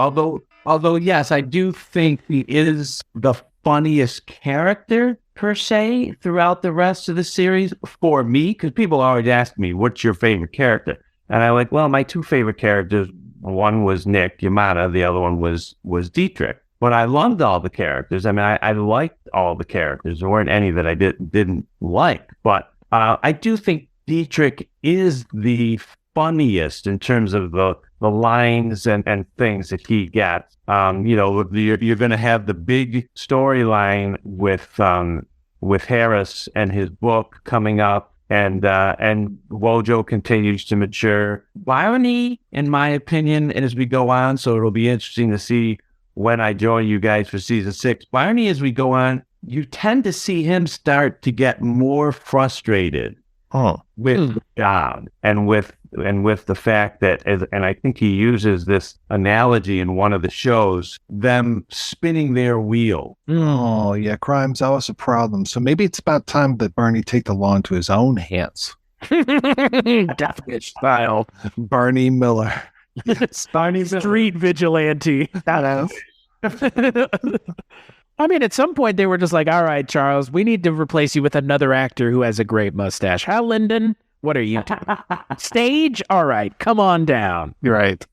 F: Although, yes, I do think he is the funniest character per se throughout the rest of the series for me, because people always ask me, what's your favorite character? And I'm like, well, my 2 favorite characters, one was Nick Yamada, the other one was Dietrich. But I loved all the characters. I mean, I liked all the characters. There weren't any that I didn't like. But I do think Dietrich is the funniest in terms of the lines and things that he gets. You're going to have the big storyline with Harris and his book coming up, and Wojo continues to mature. Barney, in my opinion, as we go on, so it'll be interesting to see when I join you guys for season 6. Barney, as we go on, you tend to see him start to get more frustrated with the job and with the fact that, and I think he uses this analogy in one of the shows, them spinning their wheel.
D: Oh, yeah, crime's always a problem. So maybe it's about time that Barney take the law into his own hands.
E: Definitely style.
D: Barney Miller.
E: Barney Street vigilante. I mean, at some point they were just like, all right, Charles, we need to replace you with another actor who has a great mustache. Hal Linden, what are you doing? Stage? All right, come on down.
D: You're right.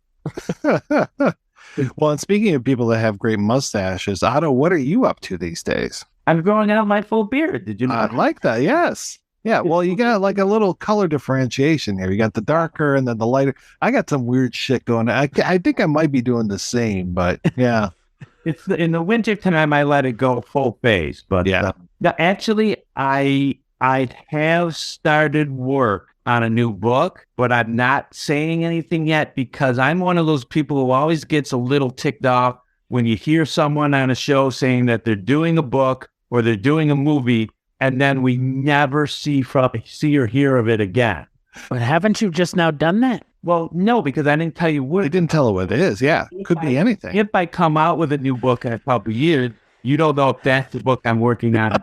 D: Well, and speaking of people that have great mustaches, Otto, what are you up to these days?
F: I'm growing out my full beard. Did you know?
D: I like that, yes. Yeah, well, you got like a little color differentiation here. You got the darker and then the lighter. I got some weird shit going on. I think I might be doing the same, but yeah.
F: It's in the winter time I let it go full phase, but
D: yeah.
F: Actually, I have started work on a new book, but I'm not saying anything yet because I'm one of those people who always gets a little ticked off when you hear someone on a show saying that they're doing a book or they're doing a movie and then we never see or hear of it again.
E: But haven't you just now done that?
F: Well, no, because I didn't tell you what.
D: They didn't tell her what it is. Yeah, could be anything.
F: If I come out with a new book in a couple of years, you don't know if that's the book I'm working on.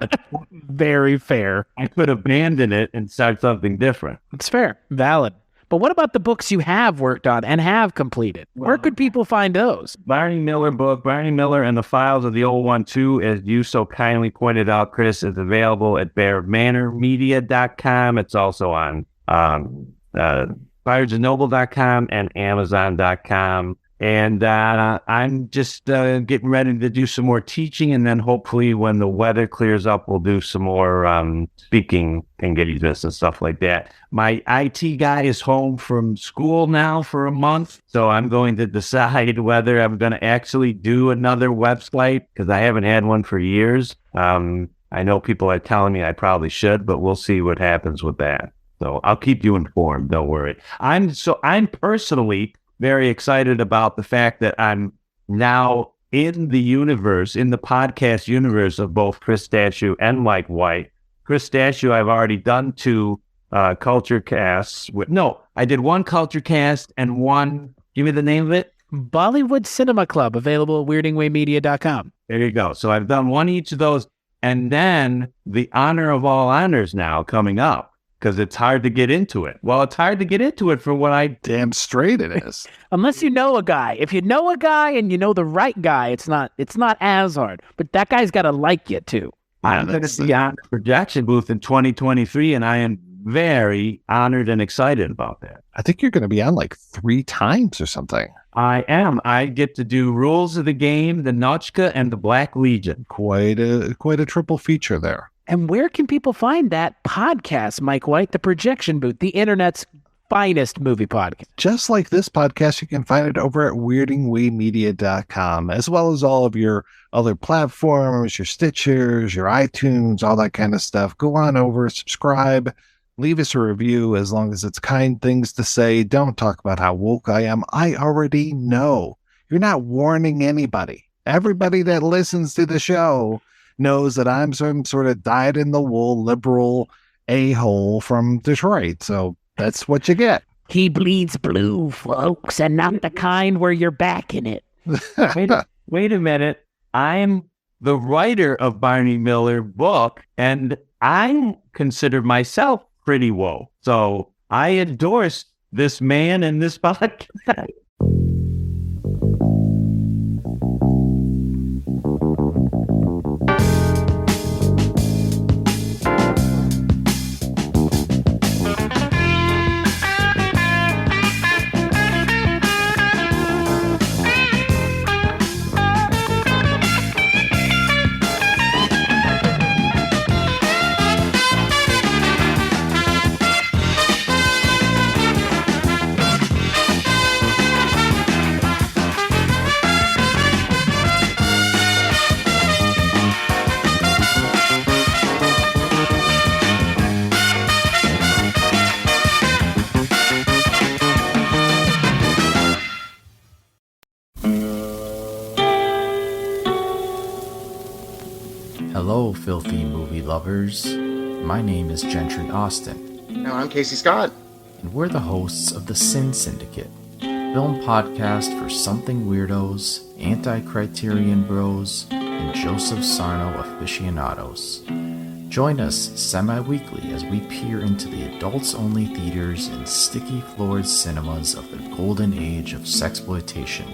E: Very fair.
F: I could abandon it and start something different.
E: It's fair. Valid. But what about the books you have worked on and have completed? Where could people find those?
F: Barney Miller book, Barney Miller and the Files of the Old One too, as you so kindly pointed out, Chris, is available at bearmanormedia.com. It's also on BarnesandNoble.com and Amazon.com. And I'm just getting ready to do some more teaching, and then hopefully when the weather clears up, we'll do some more speaking engagements and stuff like that. My IT guy is home from school now for a month, so I'm going to decide whether I'm going to actually do another website, because I haven't had one for years. I know people are telling me I probably should, but we'll see what happens with that. So I'll keep you informed. Don't worry. I'm personally very excited about the fact that I'm now in the universe, in the podcast universe of both Chris Dashew and Mike White. Chris Dashew, I've already done 2 culture casts. I did 1 culture cast and 1, give me the name of it?
E: Bollywood Cinema Club, available at weirdingwaymedia.com.
F: There you go. So I've done 1 each of those. And then the honor of all honors now coming up, because it's hard to get into it. Well, it's hard to get into it for what I...
D: Damn straight it is.
E: Unless you know a guy. If you know a guy and you know the right guy, it's not as hard. But that guy's got to like you, too.
F: I'm going to be on the projection booth in 2023, and I am very honored and excited about that.
D: I think you're going to be on like 3 times or something.
F: I am. I get to do Rules of the Game, the Notchka, and the Black Legion.
D: Quite a triple feature there.
E: And where can people find that podcast, Mike White, The Projection Booth, the internet's finest movie podcast?
D: Just like this podcast, you can find it over at weirdingwaymedia.com, as well as all of your other platforms, your Stitchers, your iTunes, all that kind of stuff. Go on over, subscribe, leave us a review, as long as it's kind things to say. Don't talk about how woke I am. I already know. You're not warning anybody. Everybody that listens to the show knows that I'm some sort of dyed-in-the-wool liberal a-hole from Detroit. So that's what you get.
E: He bleeds blue, folks, and not the kind where you're backing it.
F: Wait a minute. I'm the writer of Barney Miller book, and I consider myself pretty woke. So I endorse this man and this podcast.
G: Hello, filthy movie lovers. My name is Gentry Austin.
H: And I'm Casey Scott.
G: And we're the hosts of the Sin Syndicate, film podcast for something weirdos, anti-criterion bros, and Joseph Sarno aficionados. Join us semi-weekly as we peer into the adults-only theaters and sticky-floored cinemas of the golden age of sexploitation,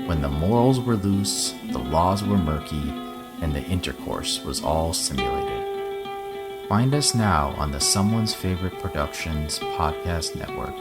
G: when the morals were loose, the laws were murky, and the intercourse was all simulated. Find us now on the Someone's Favorite Productions podcast network.